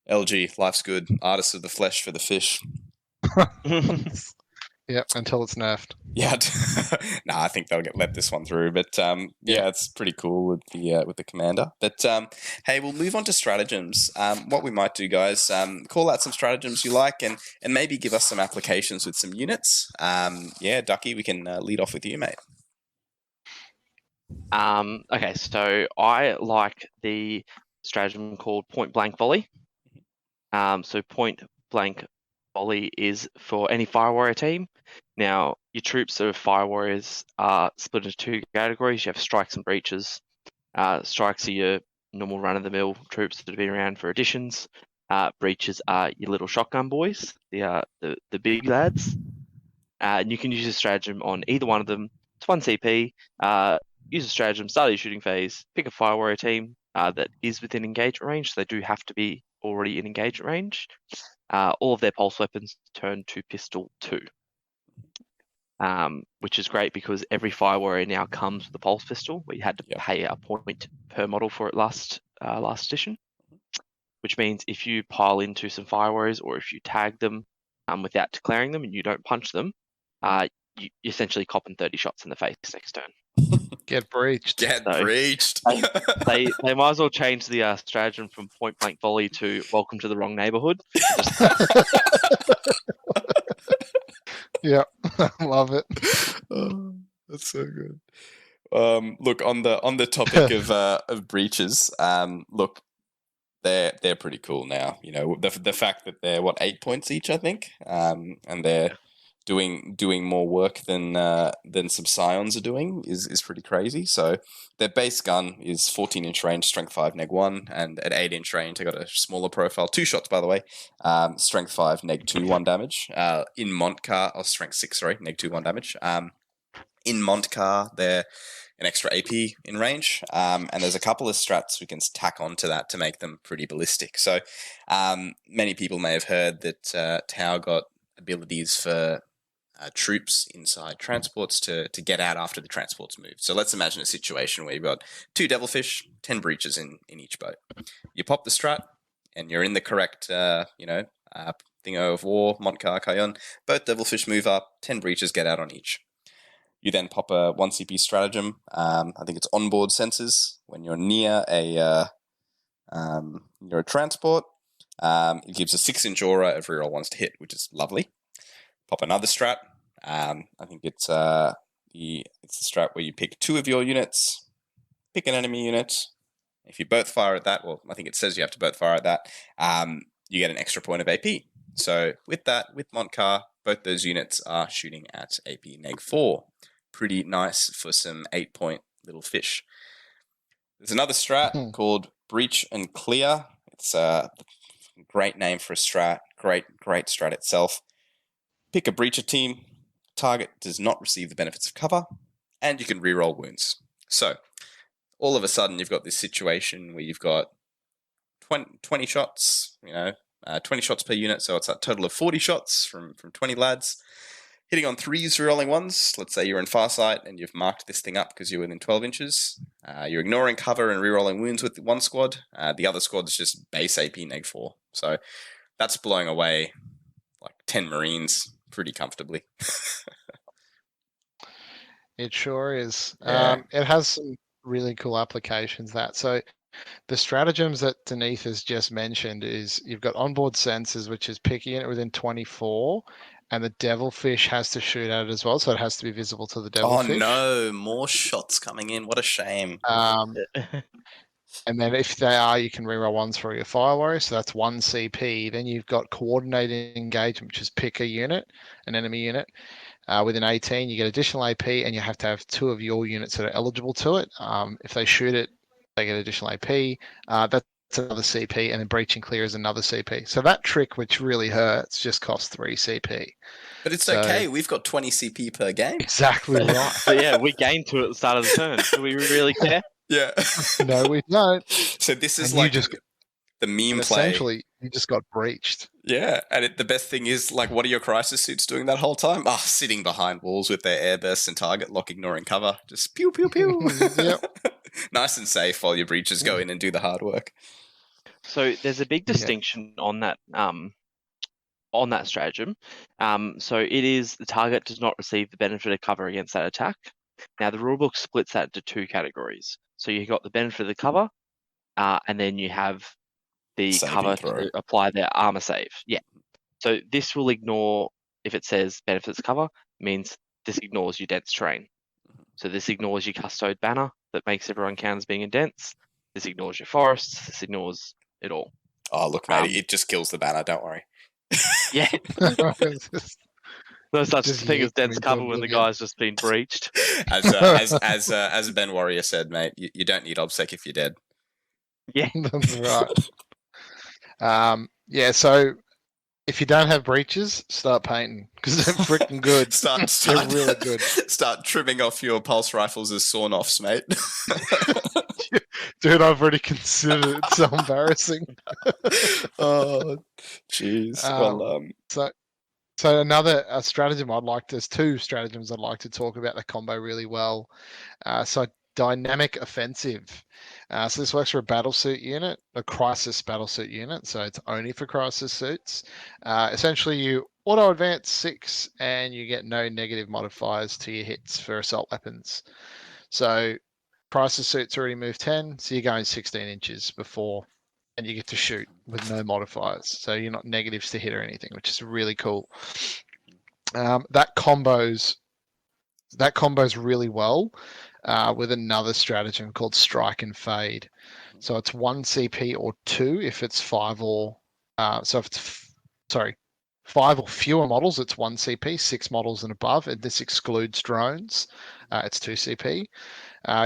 LG, life's good. Artists of the flesh for the fish. Yep, until it's nerfed. Yeah, I think they'll let this one through. But it's pretty cool with the commander. But hey, we'll move on to stratagems. What we might do, guys, call out some stratagems you like, and maybe give us some applications with some units. Ducky, we can lead off with you, mate. Okay, so I like the stratagem called Point Blank Volley. So Point Blank Volley is for any Fire Warrior team. Now, your troops of Fire Warriors are split into two categories. You have Strikes and Breaches. Strikes are your normal run-of-the-mill troops that have been around for additions. Breaches are your little shotgun boys, the big lads. And you can use a stratagem on either one of them. It's 1 CP. Use a stratagem, start your shooting phase, pick a Fire Warrior team that is within engagement range. So they do have to be already in engagement range. All of their pulse weapons turn to pistol 2. Which is great because every Fire Warrior now comes with a pulse pistol. We had to pay a point per model for it last edition, which means if you pile into some Fire Warriors or if you tag them without declaring them and you don't punch them, you essentially copping 30 shots in the face next turn. Get breached. Breached. They might as well change the stratagem from Point Blank Volley to Welcome to the Wrong Neighborhood. Yeah, love it. Oh, that's so good. Look, on the topic of breaches, look, they're pretty cool now. You know, the fact that they're 8 points each, I think, and they're doing more work than some Scions are doing is pretty crazy. So their base gun is 14-inch range, strength 5, neg 1, and at 8-inch range, they got a smaller profile. 2 shots, by the way. Strength 5, neg 2, 1 damage. In Montcar, strength 6, sorry, neg 2, 1 damage. In Montcar, they're an extra AP in range, and there's a couple of strats we can tack onto that to make them pretty ballistic. So many people may have heard that T'au got abilities for troops inside transports to get out after the transport's moved. So let's imagine a situation where you've got 2 devilfish, 10 breaches in each boat. You pop the strat, and you're in the correct, thingo of war, Montcar, Cayon. Both devilfish move up, 10 breaches get out on each. You then pop a 1 CP stratagem. I think it's onboard sensors. When you're near a transport, it gives a 6-inch aura of reroll ones to hit, which is lovely. Pop another strat. I think it's the strat where you pick 2 of your units, pick an enemy unit. If you both fire at that, well, I think it says you have to both fire at that. You get an extra point of AP. So with that, with Montcar, both those units are shooting at AP neg 4. Pretty nice for some 8-point little fish. There's another strat called Breach and Clear. It's a great name for a strat. Great strat itself. Pick a breacher team. Target does not receive the benefits of cover, and you can reroll wounds. So all of a sudden, you've got this situation where you've got 20 shots, 20 shots per unit, so it's a total of 40 shots from 20 lads. Hitting on 3s, rerolling 1s. Let's say you're in Farsight and you've marked this thing up because you're within 12 inches. You're ignoring cover and rerolling wounds with one squad. The other squad is just base AP neg 4. So that's blowing away like 10 Marines pretty comfortably. It sure is. Yeah. It has some really cool applications so the stratagems that Denise has just mentioned is you've got onboard sensors, which is picking it within 24, and the devilfish has to shoot at it as well, so it has to be visible to the devilfish. Oh no, more shots coming in. What a shame. And then if they are, you can reroll 1s for your Fire Warrior, so that's 1 CP. Then you've got coordinated engagement, which is pick a unit, an enemy unit. Within 18, you get additional AP, and you have to have 2 of your units that are eligible to it. If they shoot it, they get additional AP. That's another CP, and then Breach and Clear is another CP. So that trick, which really hurts, just costs 3 CP. But it's okay. We've got 20 CP per game. Exactly right. But yeah, we gain 2 at the start of the turn. Do we really care? Yeah. No, we don't. So this is and like the meme play. Essentially, you just got breached. Yeah, and the best thing is, like, what are your crisis suits doing that whole time? Sitting behind walls with their airbursts and target lock, ignoring cover. Just pew, pew, pew. Yep. Nice and safe while your breaches go in and do the hard work. So there's a big distinction on that on that stratagem. So it is the target does not receive the benefit of cover against that attack. Now the rulebook splits that into two categories. So you've got the benefit of the cover, and then you have the Saving cover throw. to apply their armor save. Yeah. So this will ignore, if it says benefits cover, means this ignores your dense terrain. So this ignores your custode banner that makes everyone count as being in dense. This ignores your forests. This ignores it all. Oh, look, mate, it just kills the banner. Don't worry. Yeah. No such Just thing as yeet them dense into cover when the oblivion. guy's just been breached. As Ben Warrior said, mate, you don't need obsec if you're dead. Yeah. That's right. Yeah, so if you don't have breaches, start painting because they're freaking good. They're really good. Start trimming off your pulse rifles as sawn-offs, mate. Dude, I've already considered it. It's so embarrassing. Oh, jeez. So another stratagem there's two stratagems I'd like to talk about that combo really well. So dynamic offensive. So this works for a battlesuit unit, a crisis battlesuit unit. So it's only for crisis suits. Essentially, you auto advance 6 and you get no negative modifiers to your hits for assault weapons. So crisis suits already move 10, so you're going 16 inches before, and you get to shoot with no modifiers. So you're not negatives to hit or anything, which is really cool. That combos really well with another stratagem called Strike and Fade. So it's 1 CP or 2 if it's 5 or 5 or fewer models, it's 1 CP, 6 models and above, and this excludes drones. It's 2 CP.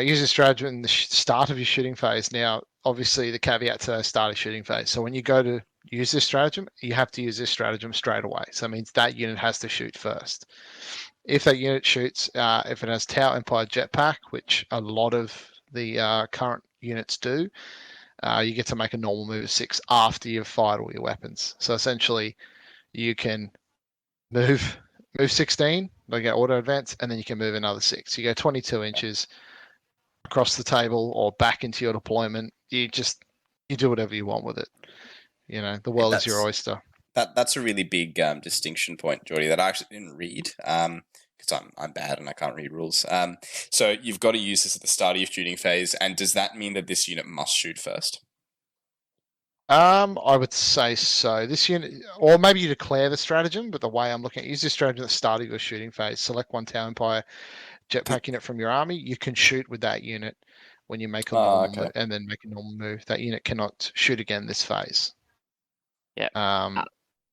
Use this stratagem in the start of your shooting phase. Now, obviously, the caveat to the start of shooting phase. So when you go to use this stratagem, you have to use this stratagem straight away. So it means that unit has to shoot first. If that unit shoots, if it has T'au Empire Jetpack, which a lot of the current units do, you get to make a normal move of 6 after you've fired all your weapons. So essentially, you can move 16, like get auto advance, and then you can move another 6. You go 22 inches across the table or back into your deployment. You do whatever you want with it. You know, the world is your oyster. That's a really big distinction point, Geordie, that I actually didn't read because I'm bad and I can't read rules. So you've got to use this at the start of your shooting phase, and does that mean that this unit must shoot first? I would say so. This unit, or maybe you declare the stratagem, but the way I'm looking at it, use this stratagem at the start of your shooting phase. Select one T'au Empire Jetpack unit from your army. You can shoot with that unit when you make a normal and then make a normal move. That unit cannot shoot again this phase. Yeah.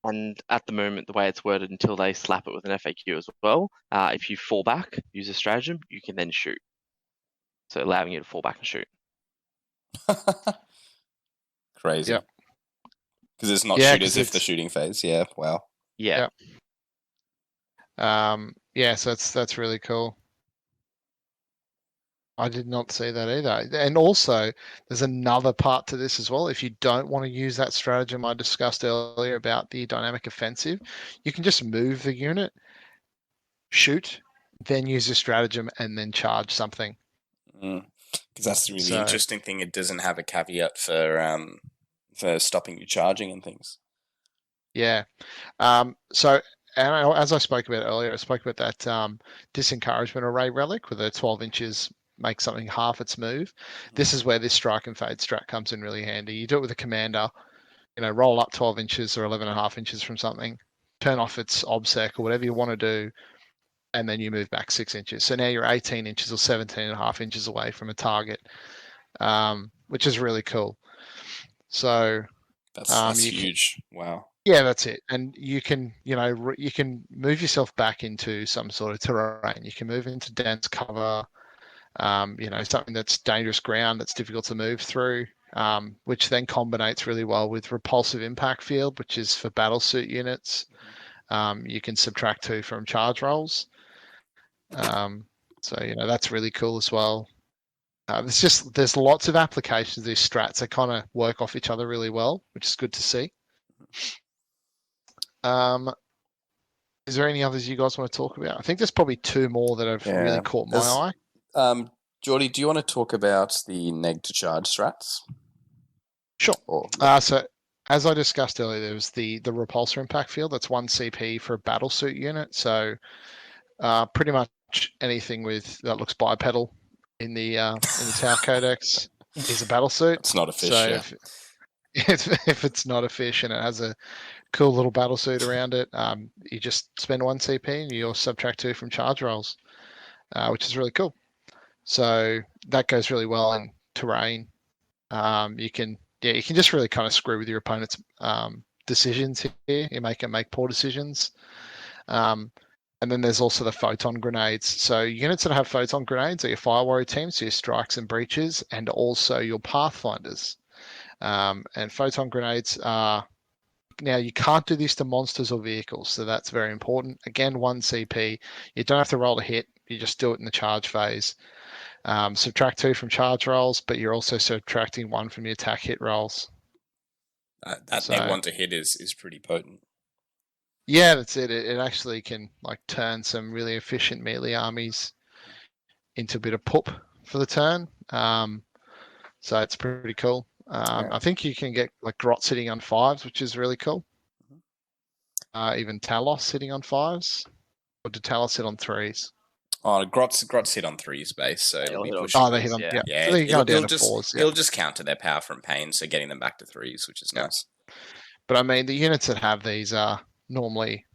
And at the moment, the way it's worded, until they slap it with an FAQ as well, if you fall back, use a stratagem, you can then shoot. So allowing you to fall back and shoot. Crazy. Yep. Because it's not shoot as if the shooting phase. Yeah. Wow. Yeah. Yeah. So that's really cool. I did not see that either. And also, there's another part to this as well. If you don't want to use that stratagem I discussed earlier about the dynamic offensive, you can just move the unit, shoot, then use the stratagem, and then charge something. Because that's the really interesting thing. It doesn't have a caveat for stopping you charging and things. Yeah. So, and as I spoke about earlier, I spoke about that disencouragement array relic with the 12 inches make something half its move. This is where this strike and fade strat comes in really handy. You do it with a commander, roll up 12 inches or 11.5 inches from something, turn off its obsec or whatever you want to do, and then you move back 6 inches. So now you're 18 inches or 17.5 inches away from a target, which is really cool. So that's huge. Wow. Yeah, that's it. And you can, you can move yourself back into some sort of terrain. You can move into dense cover, something that's dangerous ground that's difficult to move through, which then combinates really well with repulsive impact field, which is for battlesuit units. You can subtract 2 from charge rolls. So that's really cool as well. There's lots of applications of these strats that kind of work off each other really well, which is good to see. Is there any others you guys want to talk about? I think there's probably 2 more that have really caught my eye. Geordie, do you want to talk about the neg to charge strats? Sure. So as I discussed earlier, there was the repulsor impact field. That's 1 CP for a battle suit unit. So pretty much anything that looks bipedal in the T'au Codex is a battle suit. It's not a fish. So Yeah. if it's not a fish and it has a cool little battle suit around it, you just spend 1 CP and you'll subtract 2 from charge rolls, which is really cool. So that goes really well in terrain. You can just really kind of screw with your opponent's decisions here. You make them make poor decisions. And then there's also the photon grenades. So units that have photon grenades are your fire warrior teams, so your strikes and breaches, and also your pathfinders. And photon grenades are, now you can't do this to monsters or vehicles, so that's very important. Again, 1 CP. You don't have to roll a hit. You just do it in the charge phase. Subtract 2 from charge rolls, but you're also subtracting 1 from your attack hit rolls. That neg 1 to hit is pretty potent. Yeah, that's it. It actually can like turn some really efficient melee armies into a bit of poop for the turn. So it's pretty cool. I think you can get like Grot sitting on 5s, which is really cool. Even Talos sitting on 5s. Or did Talos sit on 3s? Oh, Grot's hit on 3s base, so it'll be pushing. Oh, they hit on, yeah. So it'll just counter their power from pain, so getting them back to 3s, which is nice. But I mean, the units that have these are normally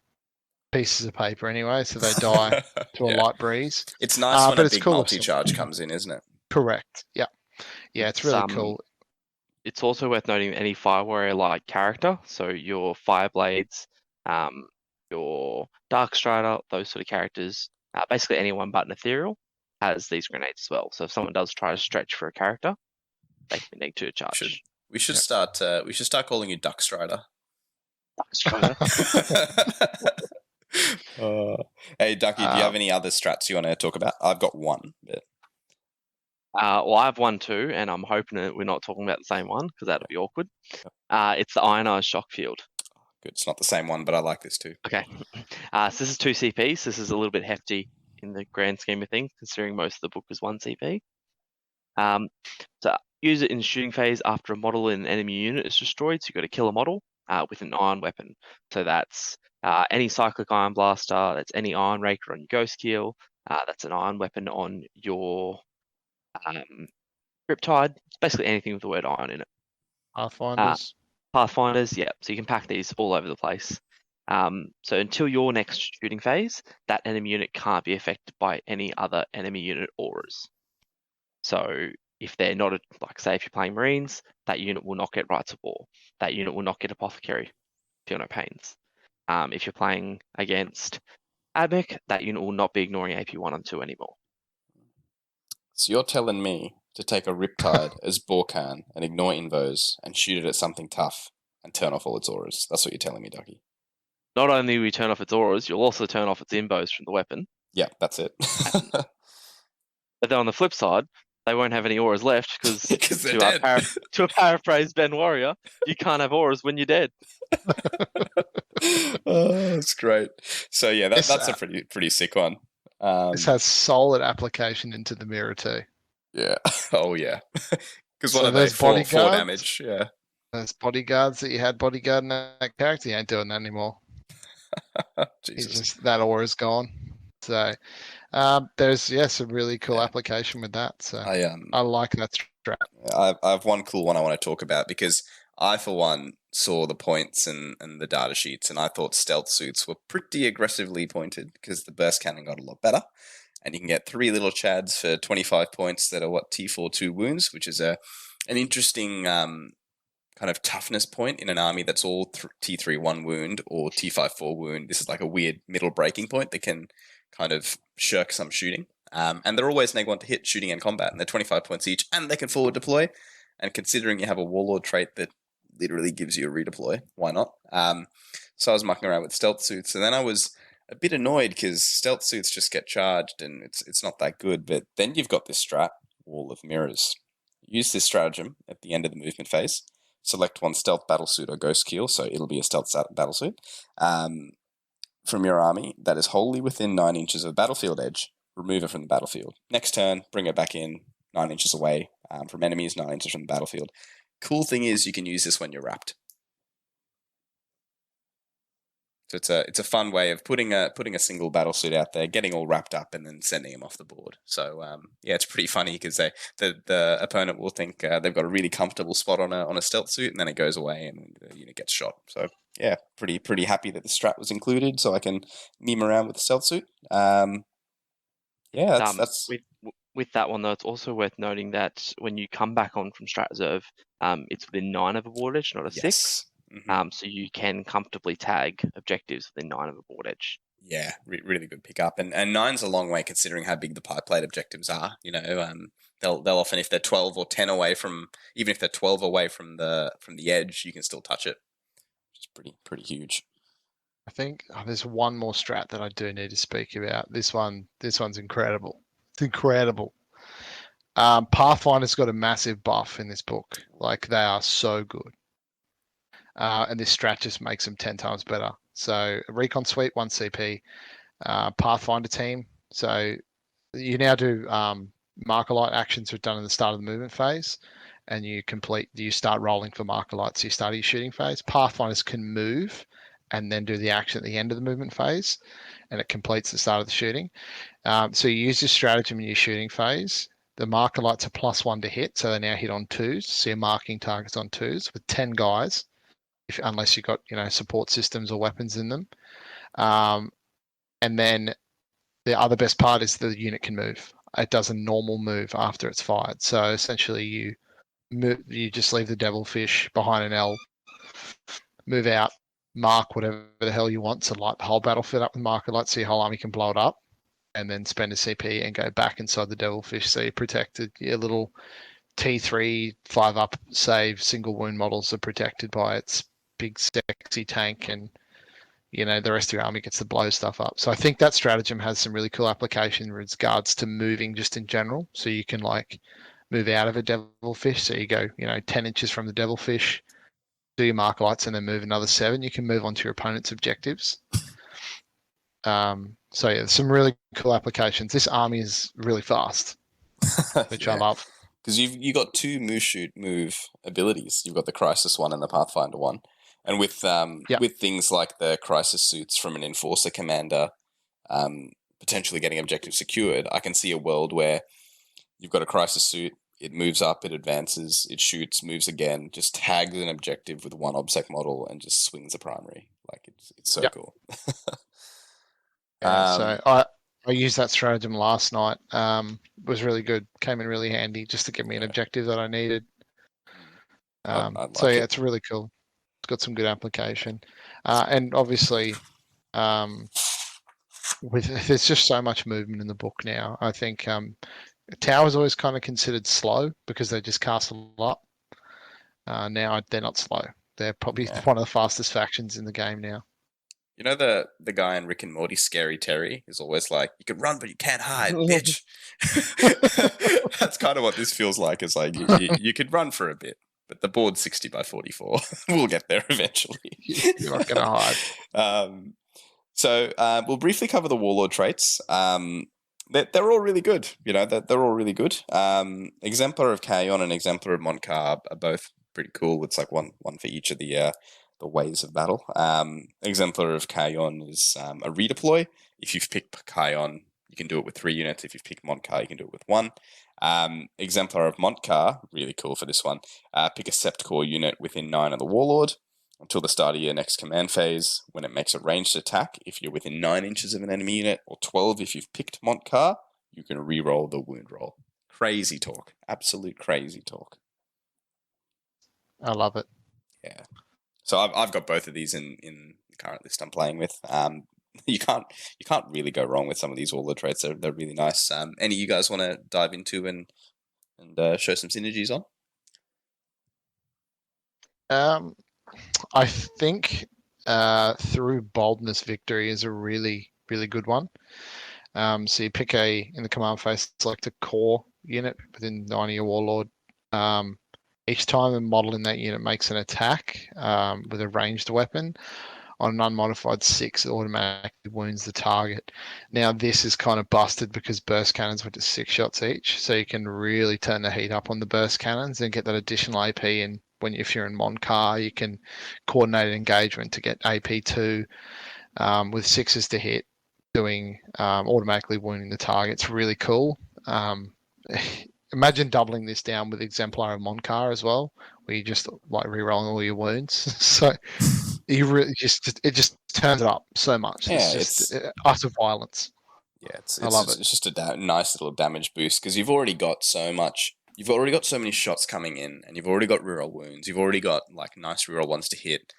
pieces of paper anyway, so they die to a light breeze. It's nice when a big multi-charge comes in, isn't it? Correct. Yeah. Yeah, it's really cool. It's also worth noting any Fire Warrior-like character, so your Fireblades, your Darkstrider, those sort of characters, basically anyone but an Ethereal has these grenades as well. So if someone does try to stretch for a character, they can need to charge. We should start calling you Duckstrider. Duckstrider. Hey, Ducky, do you have any other strats you want to talk about? I've got one. But... well, I have one too, and I'm hoping that we're not talking about the same one because that'd be awkward. It's the Ionized Shock Field. Good. It's not the same one, but I like this too. Okay. So this is 2 CP. So this is a little bit hefty in the grand scheme of things, considering most of the book is 1 CP. So use it in shooting phase after a model in an enemy unit is destroyed. So you've got to kill a model with an iron weapon. So that's any cyclic iron blaster, that's any iron raker on your ghost keel, that's an iron weapon on your Riptide, basically anything with the word iron in it. Pathfinders, yeah. So you can pack these all over the place. So until your next shooting phase, that enemy unit can't be affected by any other enemy unit auras. So if they're not, like say if you're playing Marines, that unit will not get Rites of War. That unit will not get Apothecary, Feel No Pains. If you're playing against Admech, that unit will not be ignoring AP 1 and 2 anymore. So you're telling me to take a Riptide as Borkan and ignore invos and shoot it at something tough and turn off all its auras. That's what you're telling me, Ducky. Not only will you turn off its auras, you'll also turn off its invos from the weapon. Yeah, that's it. But then on the flip side, they won't have any auras left because to paraphrase Ben Warrior, you can't have auras when you're dead. Oh, that's great. So yeah, that's a pretty sick one. This has solid application into the mirror too. Yeah. Oh yeah. Because one of those 4 damage. Yeah. Those bodyguards that you had bodyguarding that character, you ain't doing that anymore. Jesus. That aura's gone. So there's some really cool application with that. So I like that strat. I have one cool one I want to talk about because I, for one, saw the points and the data sheets, and I thought stealth suits were pretty aggressively pointed because the burst cannon got a lot better. And you can get 3 little chads for 25 points that are T4 2 wounds, which is an interesting kind of toughness point in an army that's all T3 1 wound or T5 4 wound. This is like a weird middle breaking point that can kind of shirk some shooting. And they're always neg 1 to hit shooting and combat, and they're 25 points each, and they can forward deploy. And considering you have a Warlord trait that literally gives you a redeploy, why not? So I was mucking around with stealth suits, and then I was a bit annoyed because stealth suits just get charged and it's not that good. But then you've got this strat, Wall of Mirrors. Use this stratagem at the end of the movement phase. Select 1 stealth battlesuit or ghost keel, so it'll be a stealth battlesuit, from your army that is wholly within 9 inches of battlefield edge. Remove it from the battlefield. Next turn, bring it back in 9 inches away from enemies, 9 inches from the battlefield. Cool thing is you can use this when you're wrapped. it's a fun way of putting a single battle suit out there, getting all wrapped up, and then sending them off the board. So yeah, it's pretty funny because the opponent will think they've got a really comfortable spot on a stealth suit, and then it goes away and the unit gets shot. So yeah, pretty happy that the strat was included, so I can meme around with the stealth suit. Yeah, that's with that one though, it's also worth noting that when you come back on from strat reserve, it's within 9 of a board edge, not a 6. Mm-hmm. So you can comfortably tag objectives within 9 of a board edge. Yeah, really good pickup, and 9's a long way considering how big the pie plate objectives are. You know, they'll often, if they're 12 or 10 away from, even if they're 12 away from the edge, you can still touch it, which is pretty huge. I think there's one more strat that I do need to speak about. This one's incredible. It's incredible. Pathfinder's got a massive buff in this book. Like, they are so good. And this strat just makes them 10 times better. So Recon Suite, 1 CP, Pathfinder team. So you now do marker light actions are done at the start of the movement phase, and you start rolling for marker lights. So you start your shooting phase. Pathfinders can move and then do the action at the end of the movement phase, and it completes the start of the shooting. So you use this stratagem in your shooting phase. The marker lights are +1 to hit, so they now hit on 2s. So you're marking targets on 2s with 10 guys, unless you've got support systems or weapons in them. And then the other best part is the unit can move. It does a normal move after it's fired. So essentially, you just leave the devilfish behind an L, move out, mark whatever the hell you want to light the whole battlefield up with marker lights, so your whole army can blow it up, and then spend a CP and go back inside the devilfish, so you're protected. Your little T3 5-up save single wound models are protected by its big sexy tank, and the rest of your army gets to blow stuff up. So I think that stratagem has some really cool application in regards to moving just in general. So you can move out of a devilfish, so you go 10 inches from the devilfish, do your mark lights, and then move another 7. You can move on to your opponent's objectives. So yeah, some really cool applications. This army is really fast, which I love. Because you got 2 move abilities. You've got the Crisis one and the Pathfinder one. And with things like the Crisis suits from an Enforcer commander potentially getting objectives secured, I can see a world where you've got a Crisis suit, it moves up, it advances, it shoots, moves again, just tags an objective with 1 OBSEC model and just swings a primary. Like, it's so cool. So I used that stratagem last night. It was really good. Came in really handy just to give me an objective that I needed. It's really cool. It's got some good application. And obviously, there's just so much movement in the book now. I think Tower's always kind of considered slow because they just cast a lot. Now they're not slow. They're probably one of the fastest factions in the game now. You know the guy in Rick and Morty, Scary Terry, is always like, you can run but you can't hide, bitch. That's kind of what this feels like. It's like you could run for a bit, but the board's 60 by 44. We'll get there eventually. You're not going to hide. So we'll briefly cover the Warlord traits. They're all really good. They're all really good. Exemplar of Kayon and Exemplar of Montcar are both pretty cool. It's like one for each of the ways of battle. Exemplar of Kayon is a redeploy. If you've picked Kayon, you can do it with 3 units. If you've picked Montcar, you can do it with 1. Exemplar of Montcar, really cool for this one. Pick a Sept Corps unit within 9 of the Warlord until the start of your next command phase. When it makes a ranged attack, if you're within 9 inches of an enemy unit, or 12 if you've picked Montcar, you can re-roll the wound roll. Crazy talk. Absolute crazy talk. I love it. Yeah. So I've got both of these in the current list I'm playing with. You can't really go wrong with some of these Warlord traits. They're really nice. Any of you guys want to dive into and show some synergies on? I think through Boldness Victory is a really, really good one. So you pick in the command phase, select a core unit within 9 of your Warlord. Each time a model in that unit makes an attack with a ranged weapon on an unmodified 6, it automatically wounds the target. Now, this is kind of busted because burst cannons went to 6 shots each, so you can really turn the heat up on the burst cannons and get that additional AP. And if you're in Montcar, you can coordinate an engagement to get AP2. with 6s to hit, doing automatically wounding the target. It's really cool. Imagine doubling this down with Exemplar and Monkar as well, where you just like rerolling all your wounds. So you really it just turns it up so much. Yeah, It's just utter violence. Yeah, I love it. It's just a nice little damage boost because you've already got so much. You've already got so many shots coming in, and you've already got reroll wounds. You've already got like nice reroll ones to hit,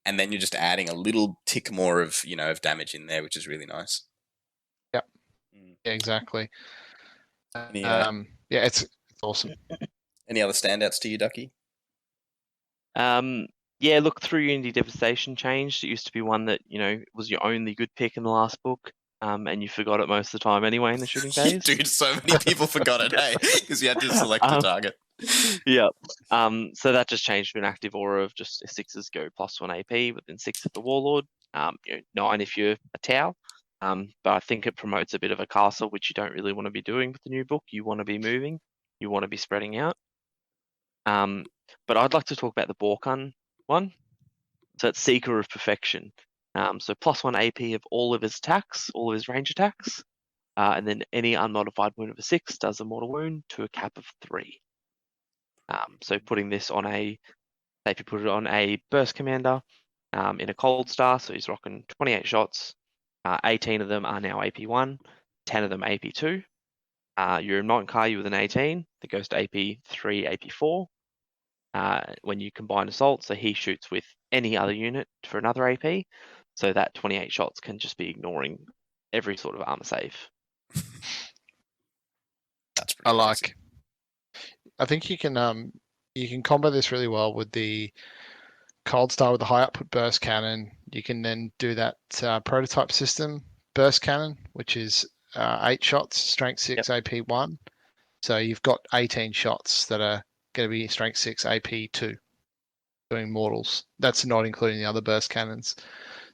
and then you're just adding a little tick more of of damage in there, which is really nice. Yep. Yeah, exactly. Any, yeah, it's awesome. Any other standouts to you, Ducky? Yeah, look, through Unity Devastation changed. It used to be one that, was your only good pick in the last book, and you forgot it most of the time anyway in the shooting phase. Dude, so many people forgot it, hey? Because you had to select the target. Yeah. So that just changed to an active aura of just 6s go +1 AP within 6 of the Warlord, 9 if you're a Tau. But I think it promotes a bit of a castle, which you don't really want to be doing with the new book. You want to be moving. You want to be spreading out. But I'd like to talk about the Borkun one. So it's Seeker of Perfection. So +1 AP of all of his attacks, all of his range attacks. And then any unmodified wound of a 6 does a mortal wound to a cap of 3. So putting this on if you put it on a burst commander in a cold star, so he's rocking 28 shots, 18 of them are now AP1, 10 of them AP2. You're a Monkar with an 18 that goes to AP3, AP4. When you combine assault, so he shoots with any other unit for another AP, so that 28 shots can just be ignoring every sort of armor save. That's pretty amazing. I think you can combo this really well with the cold star with the high output burst cannon. You can then do that prototype system burst cannon, which is 8 shots, strength 6, AP1. So you've got 18 shots that are going to be strength 6, AP2, doing mortals. That's not including the other burst cannons.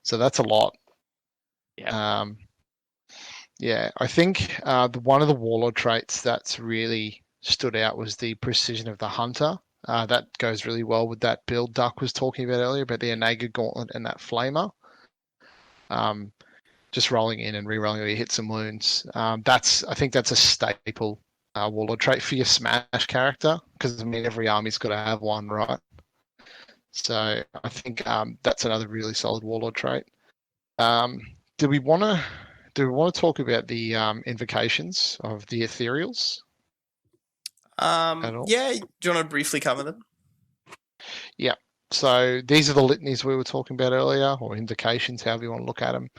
So that's a lot. Yeah. Yeah, I think one of the Warlord traits that's really stood out was the precision of the Hunter. That goes really well with that build Duck was talking about earlier, about the Onaga Gauntlet and that Flamer. Just rolling in and re-rolling all your hits and wounds. I think that's a staple Warlord trait for your Smash character, because every army's got to have one, right? So I think that's another really solid Warlord trait. Do we want to talk about the invocations of the Ethereals? Yeah, do you want to briefly cover them? Yeah. So these are the litanies we were talking about earlier, or invocations, however you want to look at them.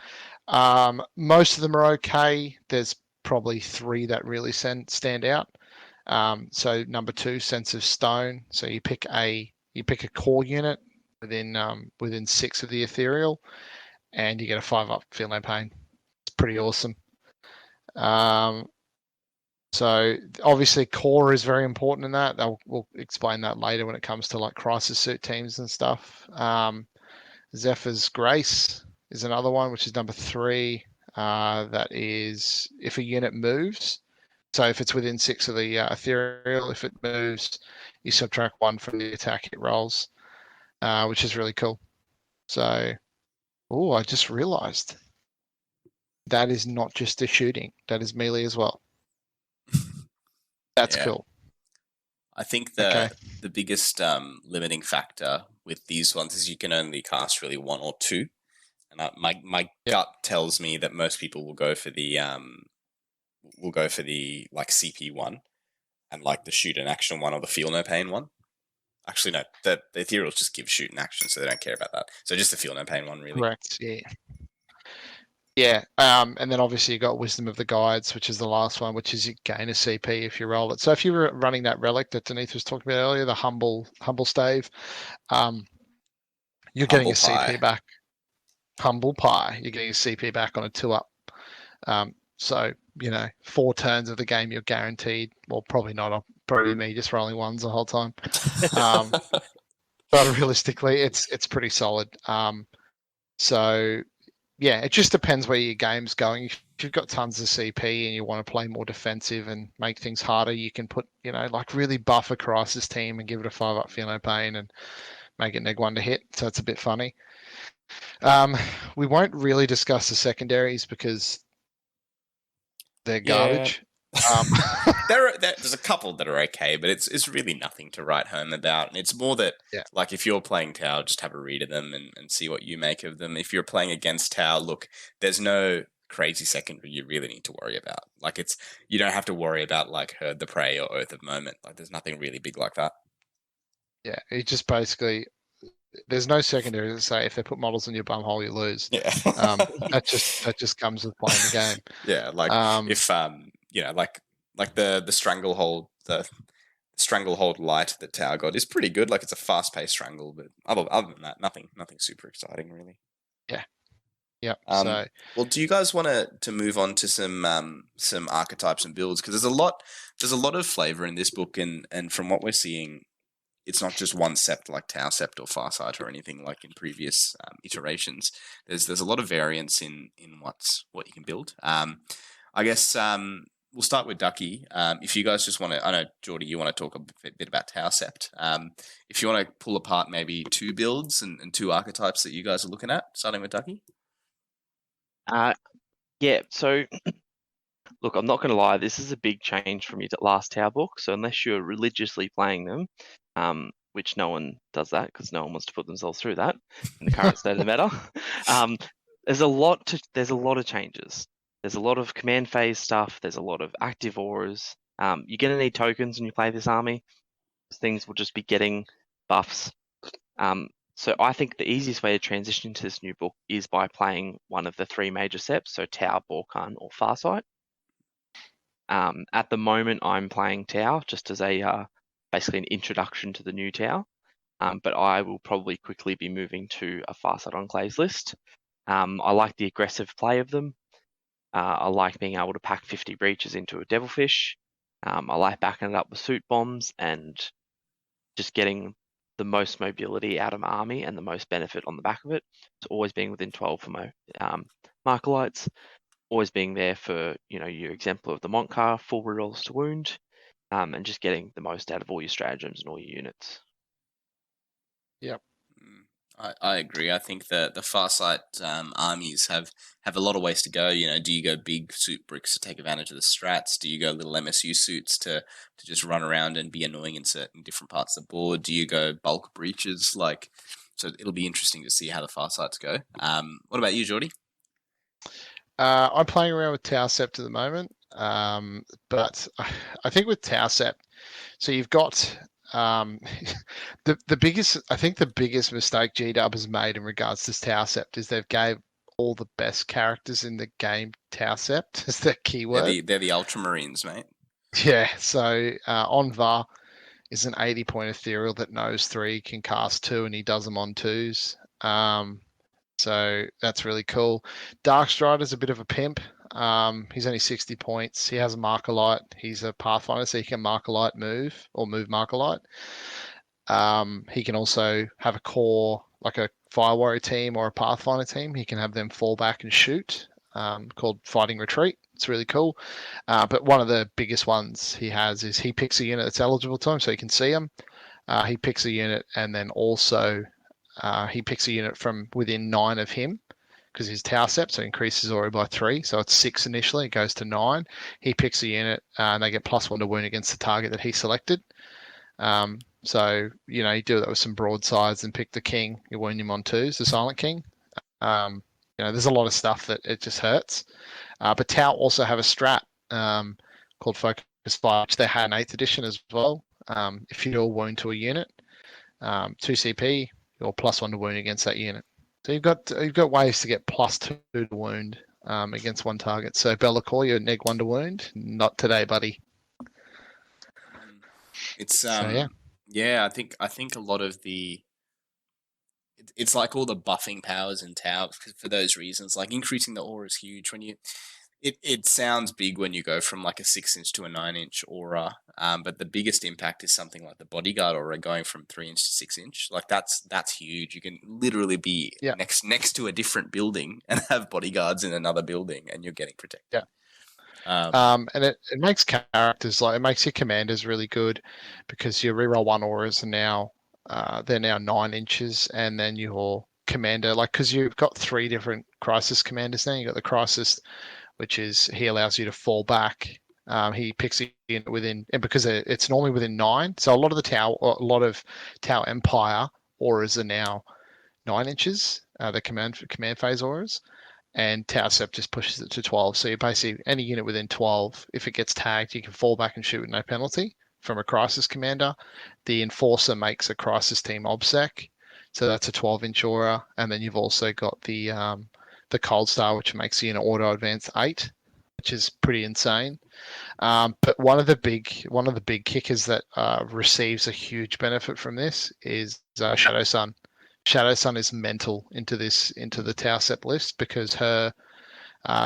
Most of them are okay. There's probably 3 that really stand out. So number 2, Sense of Stone. So you pick a core unit within 6 of the Ethereal, and you get a 5-up Feel No Pain. It's pretty awesome. So obviously core is very important in that. We'll explain that later when it comes to like crisis suit teams and stuff. Zephyr's Grace is another one, which is number 3. That is if a unit moves. So if it's within 6 of the Ethereal, if it moves, you subtract 1 from the attack it rolls, which is really cool. So, I just realized that is not just a shooting. That is melee as well. That's cool. I think the biggest limiting factor with these ones is you can only cast really 1 or 2, and my gut tells me that most people will go for the like CP one, and like the shoot and action one or the feel no pain one. Actually, no, the Ethereals just give shoot and action, so they don't care about that. So just the feel no pain one, really. Correct. Yeah. Yeah, and then obviously you got Wisdom of the Guides, which is the last one, which is you gain a CP if you roll it. So if you were running that relic that Denise was talking about earlier, the humble stave, you're getting a CP back. Humble pie, you're getting a CP back on a 2-up. So 4 turns of the game you're guaranteed. Well, probably not. I'll probably me just rolling 1s the whole time. But realistically, it's pretty solid. So. Yeah, it just depends where your game's going. If you've got tons of CP and you want to play more defensive and make things harder, you can put, like really buff a crisis team and give it a 5-up Feel No Pain and make it -1 to hit. So it's a bit funny. We won't really discuss the secondaries because they're garbage. There's a couple that are okay, but it's really nothing to write home about. And it's more that, Yeah. like, if you're playing Tau, just have a read of them and see what you make of them. If you're playing against Tau, look, there's no crazy secondary you really need to worry about. Like, you don't have to worry about, like, Herd the Prey or Oath of Moment. Like, there's nothing really big like that. Yeah, it just basically there's no secondary to say if they put models in your bumhole you lose. Yeah. That just comes with playing the game. Yeah, like if like the stranglehold light that Tau got is pretty good. Like, it's a fast paced strangle, but other than that, nothing super exciting really. Yeah. Yep. Well, do you guys want to move on to some archetypes and builds, because there's a lot of flavor in this book, and from what we're seeing, it's not just one sept like Tau Sept or Farsight or anything like in previous iterations. There's a lot of variance in what you can build. I guess we'll start with Ducky. If you guys just want to, I know Geordie, you want to talk a bit about Tau Sept. If you want to pull apart maybe two builds and two archetypes that you guys are looking at, starting with Ducky. Yeah. So, look, I'm not going to lie. This is a big change from your last Tau book. So unless you're religiously playing them, which no one does that because no one wants to put themselves through that in the current state of the meta. There's a lot of changes. There's a lot of command phase stuff. There's a lot of active auras. You're going to need tokens when you play this army. Things will just be getting buffs. So I think the easiest way to transition into this new book is by playing one of the three major septs, so Tau, Borkan, or Farsight. At the moment, I'm playing Tau just as a basically an introduction to the new Tau, but I will probably quickly be moving to a Farsight Enclaves list. I like the aggressive play of them. I like being able to pack 50 breaches into a Devilfish. I like backing it up with suit bombs and just getting the most mobility out of my army and the most benefit on the back of it. So always being within 12 for my Markalites, always being there for your exemplar of the Montcar, 4 rerolls to wound, and just getting the most out of all your stratagems and all your units. Yep. I agree. I think the Farsight armies have a lot of ways to go. Do you go big suit bricks to take advantage of the strats? Do you go little MSU suits to just run around and be annoying in certain different parts of the board? Do you go bulk breaches? So it'll be interesting to see how the Farsights go. What about you, Geordie? I'm playing around with Tau Sept at the moment, but I think with Tau Sept, so you've got the biggest mistake GW has made in regards to Tau Sept is they've gave all the best characters in the game Tau Sept as their keyword. They're the Ultramarines, mate. Yeah, so Onvar is an 80-point ethereal that knows 3, can cast 2, and he does them on 2s. So that's really cool. Darkstrider's a bit of a pimp. He's only 60 points. He has a Markalite. He's a Pathfinder, so he can Markalite move or move Markalite. He can also have a core, like a Fire Warrior team or a Pathfinder team. He can have them fall back and shoot, called Fighting Retreat. It's really cool. But one of the biggest ones he has is he picks a unit that's eligible to him, so he can see him. He picks a unit, and then also he picks a unit from within 9 of him, because his Tau Sept, so increases already by 3. So it's 6 initially, it goes to 9. He picks a unit, and they get +1 to wound against the target that he selected. So, you do that with some broadsides and pick the king, you wound him on 2s, the Silent King. There's a lot of stuff that it just hurts. But Tau also have a strat called Focus Fire, which they had in 8th edition as well. If you do a wound to a unit, 2 CP, you're +1 to wound against that unit. So you've got ways to get +2 to wound against one target. So Be'lakor, you're -1 to wound. Not today, buddy. It's yeah. I think a lot of it's like all the buffing powers in Tau for those reasons. Like, increasing the aura is huge. When it sounds big when you go from like a 6-inch to a 9-inch aura, but the biggest impact is something like the bodyguard aura going from 3-inch to 6-inch. Like, that's huge. You can literally be next to a different building and have bodyguards in another building, and you're getting protected. Yeah. And it makes characters, like, it makes your commanders really good, because your reroll 1 auras are now they're now 9 inches, and then your commander, like, because you've got 3 different crisis commanders now. You've got the crisis, which is he allows you to fall back. He picks a unit within, and because it's normally within 9, so a lot of Tau Empire auras are now 9 inches. The command phase auras, and Tau Sept just pushes it to 12. So you basically any unit within 12, if it gets tagged, you can fall back and shoot with no penalty from a crisis commander. The Enforcer makes a crisis team obsec, so that's a 12-inch aura, and then you've also got the Cold Star, which makes you an auto advance 8, which is pretty insane. But one of the big kickers that receives a huge benefit from this is Shadow Sun. Shadow Sun is mental into the Tau Sept list because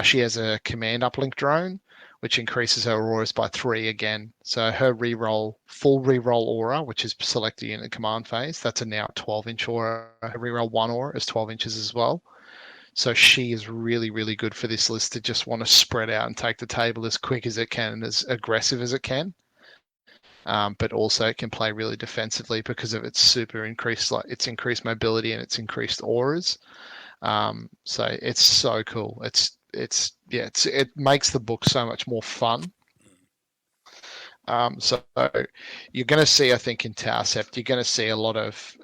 she has a command uplink drone, which increases her auras by 3 again. So her full reroll aura, which is select a unit command phase, that's a now 12-inch aura. Her reroll 1 aura is 12 inches as well. So she is really, really good for this list to just want to spread out and take the table as quick as it can and as aggressive as it can. But also it can play really defensively because of its super increased, like its increased mobility and its increased auras. So it's so cool. It makes the book so much more fun. So you're going to see, I think, in Tau Sept, you're going to see a lot of,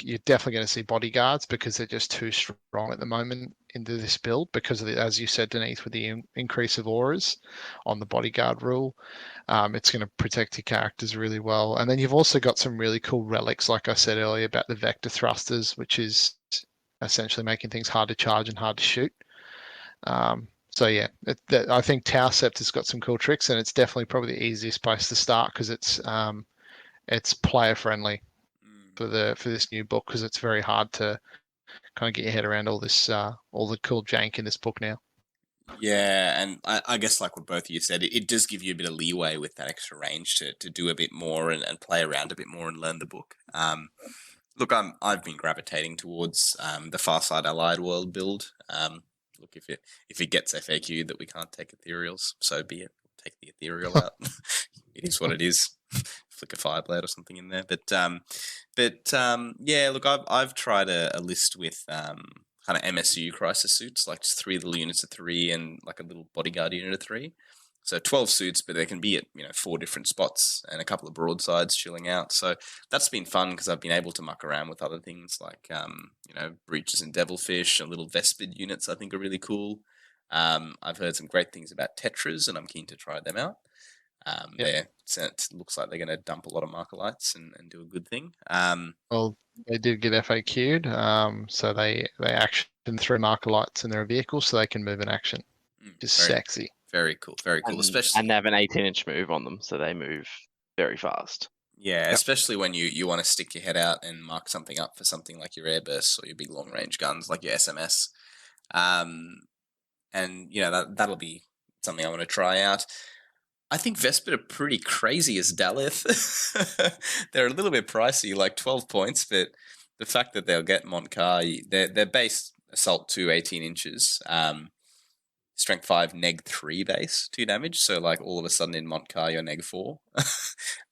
you're definitely going to see bodyguards because they're just too strong at the moment into this build because of as you said, Denise, with the increase of auras on the bodyguard rule. It's going to protect your characters really well. And then you've also got some really cool relics, like I said earlier, about the vector thrusters, which is essentially making things hard to charge and hard to shoot. So yeah, I think Tau Sept has got some cool tricks, and it's definitely probably the easiest place to start because it's player friendly for this new book because it's very hard to kind of get your head around all the cool jank in this book now. Yeah, and I guess like what both of you said, it does give you a bit of leeway with that extra range to do a bit more and play around a bit more and learn the book. Look, I've been gravitating towards the Farside Allied World build. Look, if it gets FAQ that we can't take ethereals, so be it. We'll take the ethereal out. It is what it is. Flick a Fireblade or something in there. But yeah, look, I've tried a list with kind of MSU crisis suits, like just 3 little units of 3 and like a little bodyguard unit of 3. So 12 suits, but they can be at 4 different spots and a couple of broadsides chilling out. So that's been fun because I've been able to muck around with other things like breaches and devilfish and little Vespid units. I think are really cool. I've heard some great things about Tetras, and I'm keen to try them out. It looks like they're going to dump a lot of Markalites and do a good thing. Well, they did get FAQ'd, so they action 3 Markalites in their vehicle so they can move in action. Just sexy. Very cool, very cool. And they have an 18-inch move on them, so they move very fast. Yeah, especially when you want to stick your head out and mark something up for something like your airbursts or your big long-range guns like your SMS. And, that'll be something I want to try out. I think Vespid are pretty crazy as Daleth. They're a little bit pricey, like 12 points, but the fact that they'll get Montcar, their base assault 2, 18 inches, strength 5, neg 3 base, 2 damage. So like all of a sudden in Montcar, you're neg 4.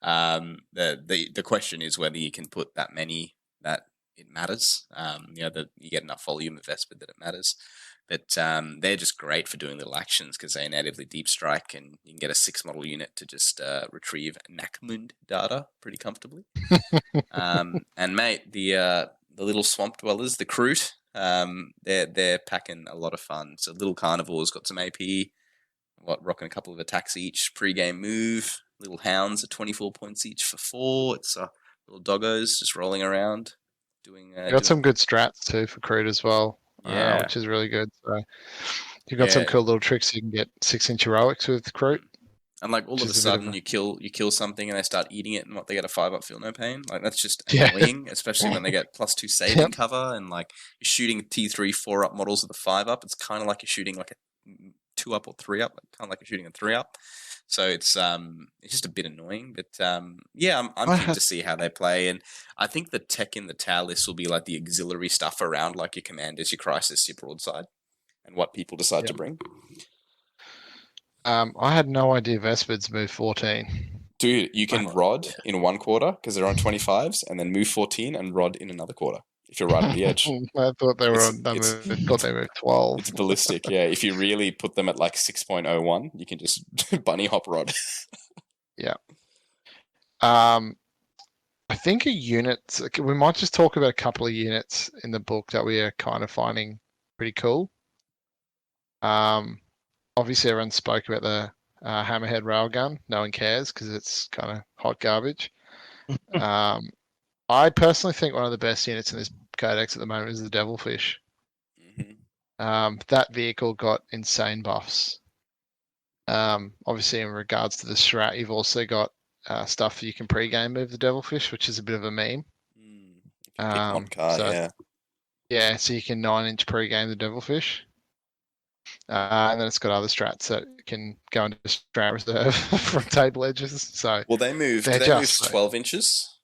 The question is whether you can put that many that it matters. That you get enough volume of Vespid that it matters. But they're just great for doing little actions because they natively deep strike, and you can get a 6 model unit to just retrieve Nakmund data pretty comfortably. And mate, the little swamp dwellers, the Kroot, they're packing a lot of fun. So little carnivores got some AP, rocking a couple of attacks each, pre-game move. Little hounds at 24 points each for 4. It's little doggos just rolling around doing. Some good strats too for Kroot as well. Yeah, which is really good. So you've got some cool little tricks. You can get 6-inch heroics with Kroot. And like all of a sudden you kill something and they start eating it, and they get a 5-up feel no pain. Like that's just annoying, especially when they get +2 saving cover, and like you're shooting T3 4-up models with a 5-up. It's kind of like you're shooting like a 2-up or 3-up, kind of like you're shooting a 3-up. So it's just a bit annoying, but I'm keen to see how they play, and I think the tech in the Tau list will be like the auxiliary stuff around like your commanders, your crisis, your broadside, and what people decide to bring. I had no idea Vespids move 14. Dude, you can rod in 1 quarter because they're on 25s, and then move 14 and rod in another quarter. if you're right at the edge. I thought they were It's- on number. it's- Thought they were 12. It's ballistic, yeah. If you really put them at like 6.01, you can just bunny hop rod. Yeah. I think a unit. We might just talk about a couple of units in the book that we are kind of finding pretty cool. Obviously, everyone spoke about the hammerhead railgun. No one cares because it's kind of hot garbage. I personally think one of the best units in this codex at the moment is the Devilfish. That vehicle got insane buffs. Obviously, in regards to the strat, you've also got stuff that you can pre-game with the Devilfish, which is a bit of a meme. Pick one car, so, yeah. Yeah, so you can 9-inch pre-game the Devilfish. And then it's got other strats that can go into strat reserve from table edges. So Well, they move. Do they move 12 inches?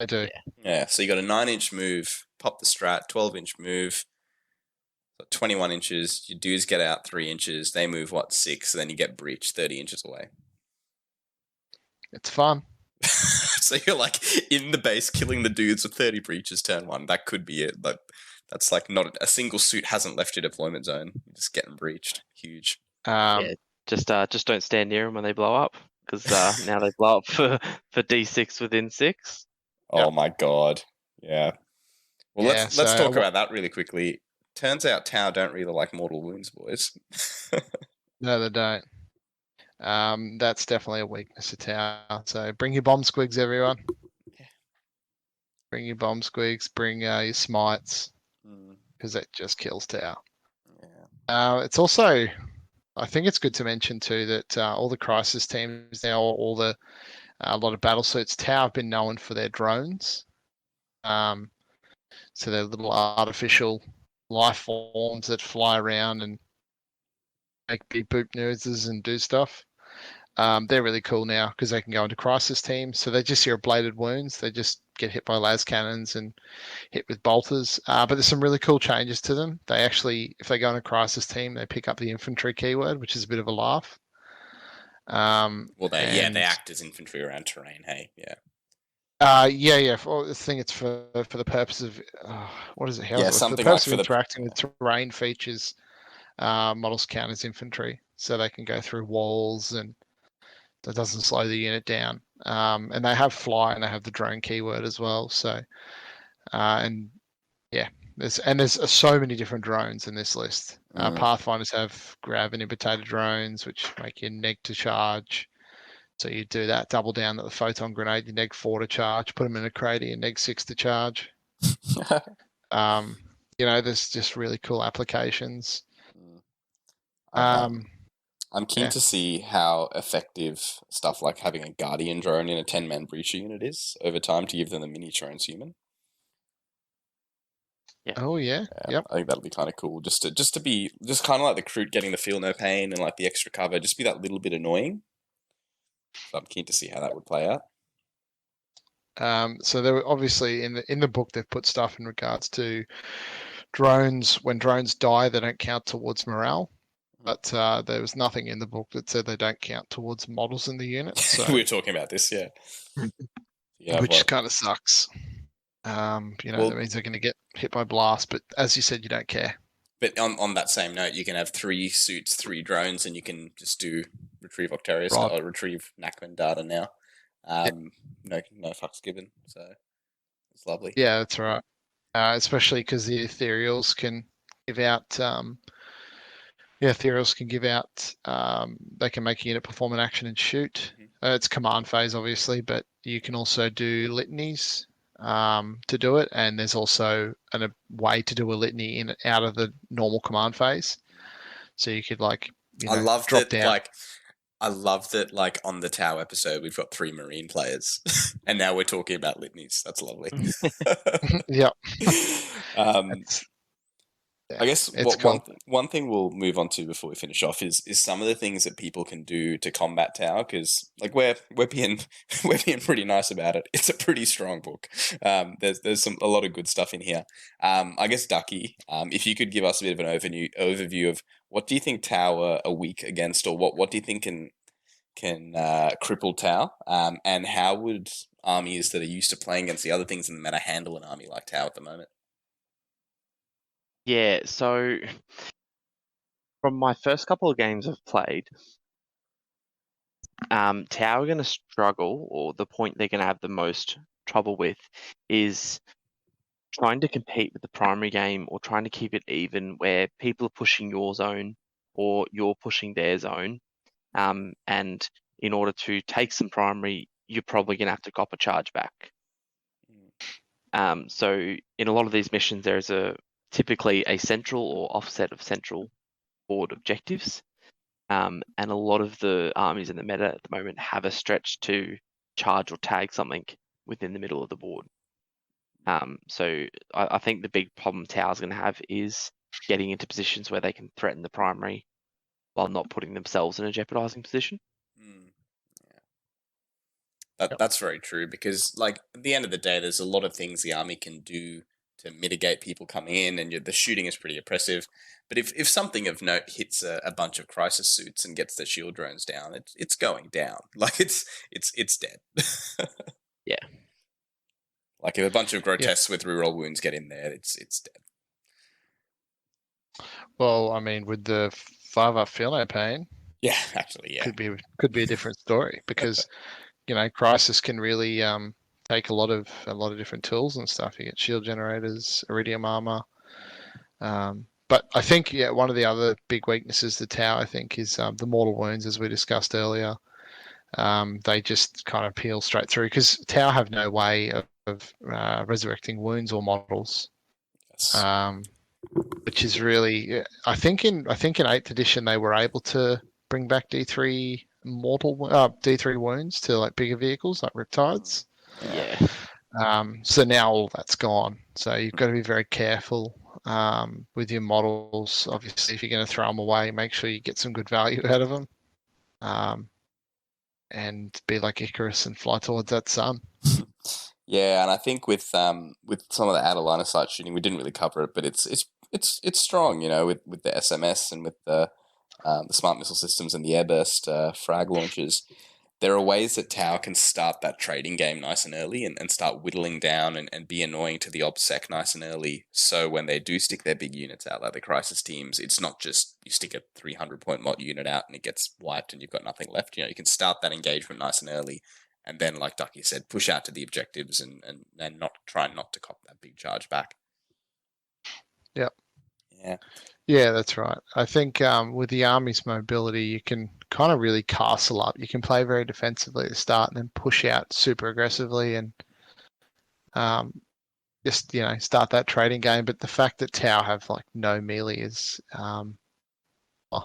They do. Yeah. So you got a 9-inch move, pop the strat, 12-inch move, 21 inches. Your dudes get out 3 inches. They move 6? And then you get breach 30 inches away. It's fun. So you're like in the base killing the dudes with 30 breaches turn 1. That could be it. Like that's like not a single suit hasn't left your deployment zone. You're just getting breached. Huge. Just don't stand near them when they blow up because now they blow up for D6 within 6. Oh my god. Yeah. Well, let's talk about that really quickly. Turns out Tau don't really like mortal wounds, boys. No, they don't. That's definitely a weakness of Tau. So bring your bomb squigs, everyone. Yeah. Bring your bomb squigs. Bring your smites, because it just kills Tau. Yeah. It's also, I think it's good to mention too that all the crisis teams now, a lot of battle suits, Tau have been known for their drones. So they're little artificial life forms that fly around and make big boop noises and do stuff. They're really cool now because they can go into crisis teams. So they just hear bladed wounds. They just get hit by las cannons and hit with bolters. But there's some really cool changes to them. They actually, if they go in a crisis team, they pick up the infantry keyword, which is a bit of a laugh. Well, they act as infantry around terrain. Hey, yeah. Yeah. For the thing, it's for the purpose of what is it? How is it? For the purpose of interacting with terrain features, models count as infantry, so they can go through walls and that doesn't slow the unit down. And they have fly and they have the drone keyword as well. So, there's so many different drones in this list. Pathfinders have grab and imitator drones, which make you neg to charge. So you do that, double down at the photon grenade, you neg 4 to charge, put them in a crate, you neg 6 to charge. There's just really cool applications. I'm keen to see how effective stuff like having a Guardian drone in a 10-man breacher unit is over time to give them the mini transhuman. Yeah. Oh yeah. Yep. I think that'll be kind of cool. Just to be kind of like the Kroot getting the feel no pain and like the extra cover, just be that little bit annoying. So I'm keen to see how that would play out. So there were obviously in the book they've put stuff in regards to drones. When drones die, they don't count towards morale. But there was nothing in the book that said they don't count towards models in the unit. So we were talking about this, yeah. Which kind of sucks. That means they're going to get hit by blast. But as you said, you don't care. But on that same note, you can have 3 suits, 3 drones, and you can just do retrieve Octarius or retrieve Nachman data now. No fucks given. So it's lovely. Yeah, that's right. Especially because the ethereals can give out. Ethereals can give out. They can make a unit perform an action and shoot. It's command phase, obviously, but you can also do litanies to do it, and there's also a way to do a litany out of the normal command phase. So you could I love drop that. down. I love that. Like on the Tau episode, we've got 3 Marine players, and now we're talking about litanies. That's lovely. Yep. I guess one thing we'll move on to before we finish off is some of the things that people can do to combat Tau, because like we're being pretty nice about it. It's a pretty strong book. There's a lot of good stuff in here. I guess Ducky, if you could give us a bit of an overview of what do you think Tau are weak against, or what do you think can cripple Tau, and how would armies that are used to playing against the other things in the meta handle an army like Tau at the moment? Yeah, so from my first couple of games I've played, Tau are going to struggle, or the point they're going to have the most trouble with is trying to compete with the primary game or trying to keep it even where people are pushing your zone or you're pushing their zone. And in order to take some primary, you're probably going to have to cop a charge back. So in a lot of these missions, there's typically a central or offset of central board objectives. And a lot of the armies in the meta at the moment have a stretch to charge or tag something within the middle of the board. So I think the big problem Tau's going to have is getting into positions where they can threaten the primary while not putting themselves in a jeopardizing position. That's very true, because like at the end of the day, there's a lot of things the army can do to mitigate people coming in, and the shooting is pretty oppressive. But if something of note hits a bunch of crisis suits and gets the shield drones down, it's going down. Like it's dead. Yeah. Like if a bunch of grotesques with reroll wounds get in there, it's dead. Well, I mean, with the 5-up Philo pain, Yeah, actually, yeah. could be a different story, because Crisis can really take a lot of different tools and stuff. You get shield generators, iridium armor. But I think one of the other big weaknesses to Tau, I think, is the mortal wounds, as we discussed earlier. They just kind of peel straight through, because Tau have no way of resurrecting wounds or models. Yes. Which is really, I think in 8th edition they were able to bring back D3 D3 wounds to like bigger vehicles like Riptides. Yeah. So now all that's gone. So you've got to be very careful with your models. Obviously, if you're going to throw them away, make sure you get some good value out of them. And be like Icarus and fly towards that sun. Yeah, and I think with some of the outer line of sight shooting, we didn't really cover it, but it's strong, with the SMS and with the smart missile systems and the airburst frag launchers. There are ways that Tau can start that trading game nice and early and start whittling down and be annoying to the OBSEC nice and early. So when they do stick their big units out, like the crisis teams, it's not just you stick a 300-point mod unit out and it gets wiped and you've got nothing left. You can start that engagement nice and early. And then, like Ducky said, push out to the objectives and not try not to cop that big charge back. Yep. Yeah. Yeah, that's right. I think with the army's mobility, you can kind of really castle up. You can play very defensively at the start and then push out super aggressively and just start that trading game. But the fact that Tau have like no melee is, well,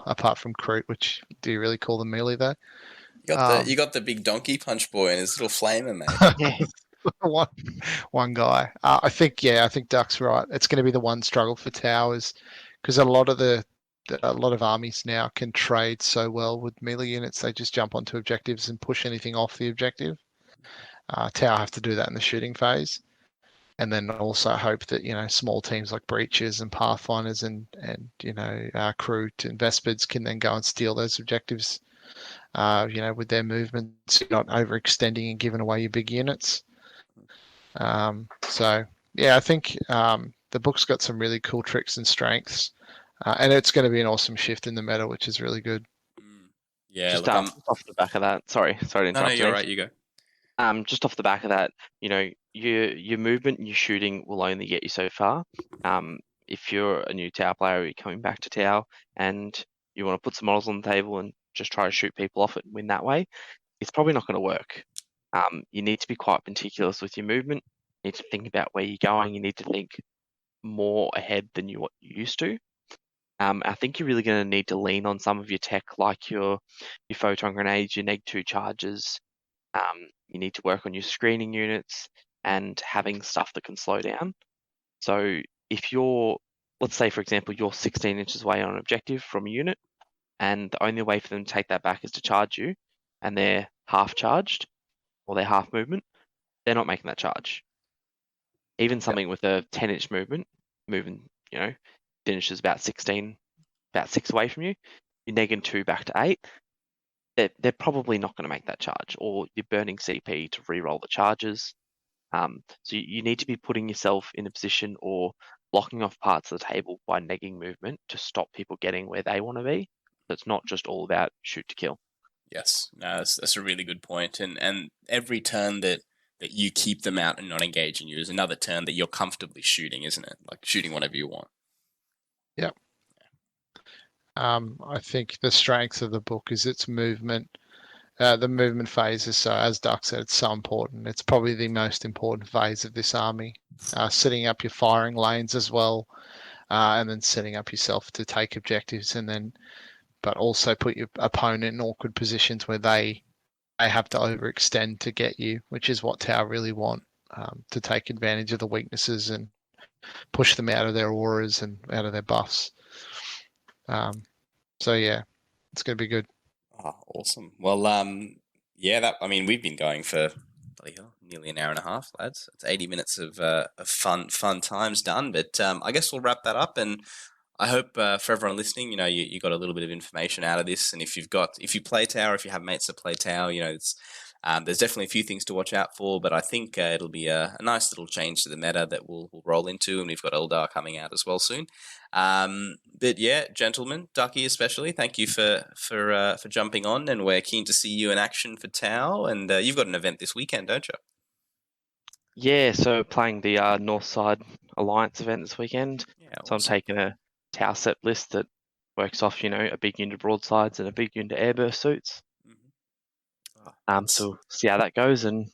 apart from Kroot, which do you really call them melee though? You got the big donkey punch boy and his little flamer, mate. one guy. I think Duck's right. It's going to be the one struggle for Tau, is because a lot of armies now can trade so well with melee units. They just jump onto objectives and push anything off the objective. Tau have to do that in the shooting phase, and then also hope that small teams like Breaches and Pathfinders and Kroot and Vespids can then go and steal those objectives. With their movements, not overextending and giving away your big units. So yeah, I think the book's got some really cool tricks and strengths, and it's going to be an awesome shift in the meta, which is really good. Yeah, just off the back of that. Sorry to interrupt. No, you're right. You go. Just off the back of that, your movement and your shooting will only get you so far. If you're a new Tau player, you're coming back to Tau, and you want to put some models on the table and just try to shoot people off it and win that way, it's probably not going to work. You need to be quite meticulous with your movement. You need to think about where you're going. You need to think more ahead than what you used to. I think you're really going to need to lean on some of your tech, like your photon grenades, your neg-2 charges. You need to work on your screening units and having stuff that can slow down. So if let's say, for example, you're 16 inches away on an objective from a unit, and the only way for them to take that back is to charge you, and they're half charged, or they're half movement, they're not making that charge. Even something with a 10-inch moving, 10 inches about 16, about 6 away from you, you're negging 2 back to 8, they're probably not going to make that charge, or you're burning CP to re-roll the charges. So you need to be putting yourself in a position or blocking off parts of the table by negging movement to stop people getting where they want to be. So it's not just all about shoot to kill. Yes, no, that's a really good point. And every turn that you keep them out and not engaging you is another turn that you're comfortably shooting, isn't it? Like shooting whatever you want. Yep. I think the strength of the book is its movement. The movement phase is, as Duck said, it's so important. It's probably the most important phase of this army. Setting up your firing lanes as well, and then setting up yourself to take objectives, but also put your opponent in awkward positions where they have to overextend to get you, which is what Tau really want, to take advantage of the weaknesses and push them out of their auras and out of their buffs. So yeah, it's going to be good. Oh, awesome. Well, yeah, we've been going for bloody hell, nearly an hour and a half, lads. It's 80 minutes of fun times done. But I guess we'll wrap that up, and I hope for everyone listening, you got a little bit of information out of this. And if you play Tower, if you have mates that play Tower, it's there's definitely a few things to watch out for. But I think it'll be a nice little change to the meta that we'll roll into, and we've got Eldar coming out as well soon. But yeah, gentlemen, Ducky especially, thank you for jumping on, and we're keen to see you in action for Tau. And you've got an event this weekend, don't you? Yeah, so playing the Northside Alliance event this weekend. Yeah, so I'm taking a Tau set list that works off, a big unit broadsides and a big unit airburst suits. So see how that goes and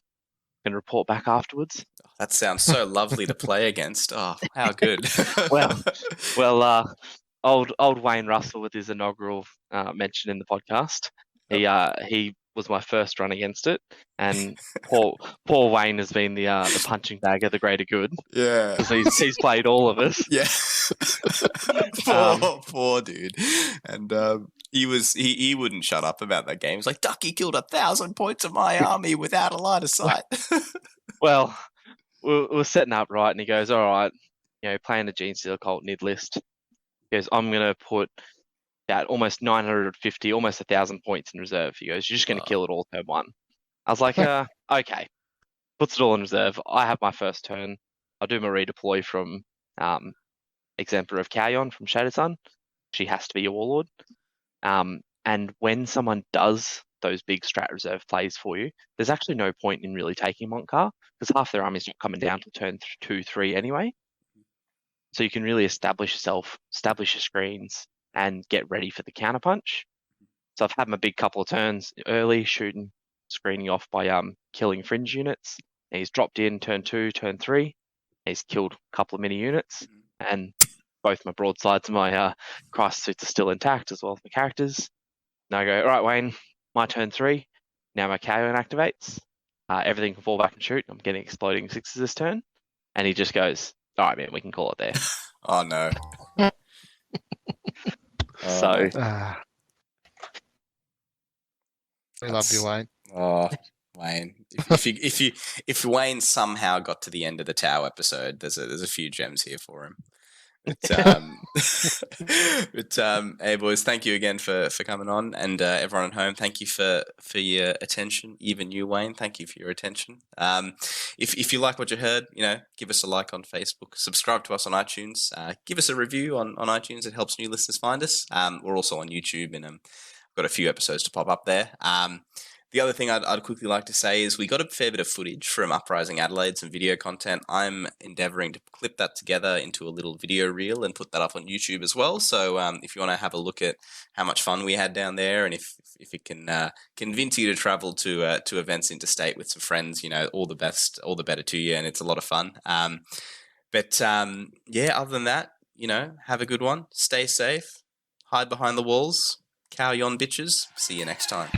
can report back afterwards. That sounds so lovely to play against. Oh, how good. well, old Wayne Russell with his inaugural mention in the podcast. He was my first run against it, and poor Wayne has been the punching bag of the greater good. Yeah, because he's played all of us. Yeah, poor dude, and he wouldn't shut up about that game. He's like, Ducky killed 1,000 points of my army without a line of sight. Well, we're setting up right, and he goes, all right, playing the Gene Stealer Cult Nid list. He goes, I'm gonna put about almost 950, almost 1,000 points in reserve. He goes, you're just going to kill it all turn one. I was like, okay. Puts it all in reserve. I have my first turn. I'll do my redeploy from Exemplar of Kauyon from Shadow Sun. She has to be a Warlord. And when someone does those big strat reserve plays for you, there's actually no point in really taking Montcar, because half their army's not coming down to turn 2, 3 anyway. So you can really establish yourself, establish your screens, and get ready for the counterpunch. So I've had my big couple of turns early, shooting, screening off by killing fringe units. And he's dropped in turn 2, turn 3. He's killed a couple of mini units, and both my broadsides and my crisis suits are still intact, as well as my characters. And I go, all right, Wayne, my turn 3. Now my Kauyon activates. Everything can fall back and shoot. I'm getting exploding 6s this turn. And he just goes, all right, man, we can call it there. Oh, no. So we love you, Wayne. Oh, Wayne! If Wayne somehow got to the end of the Tau episode, there's a few gems here for him. But hey boys, thank you again for coming on, and everyone at home, thank you for your attention. Even you, Wayne, thank you for your attention. If you like what you heard, give us a like on Facebook, subscribe to us on iTunes, give us a review on iTunes. It helps new listeners find us. We're also on YouTube, and I've got a few episodes to pop up there. The other thing I'd quickly like to say is we got a fair bit of footage from Uprising Adelaide, some video content. I'm endeavouring to clip that together into a little video reel and put that up on YouTube as well. So if you want to have a look at how much fun we had down there, and if it can convince you to travel to events interstate with some friends, all the best, all the better to you, and it's a lot of fun. But other than that, have a good one. Stay safe. Hide behind the walls. Cow yon bitches. See you next time.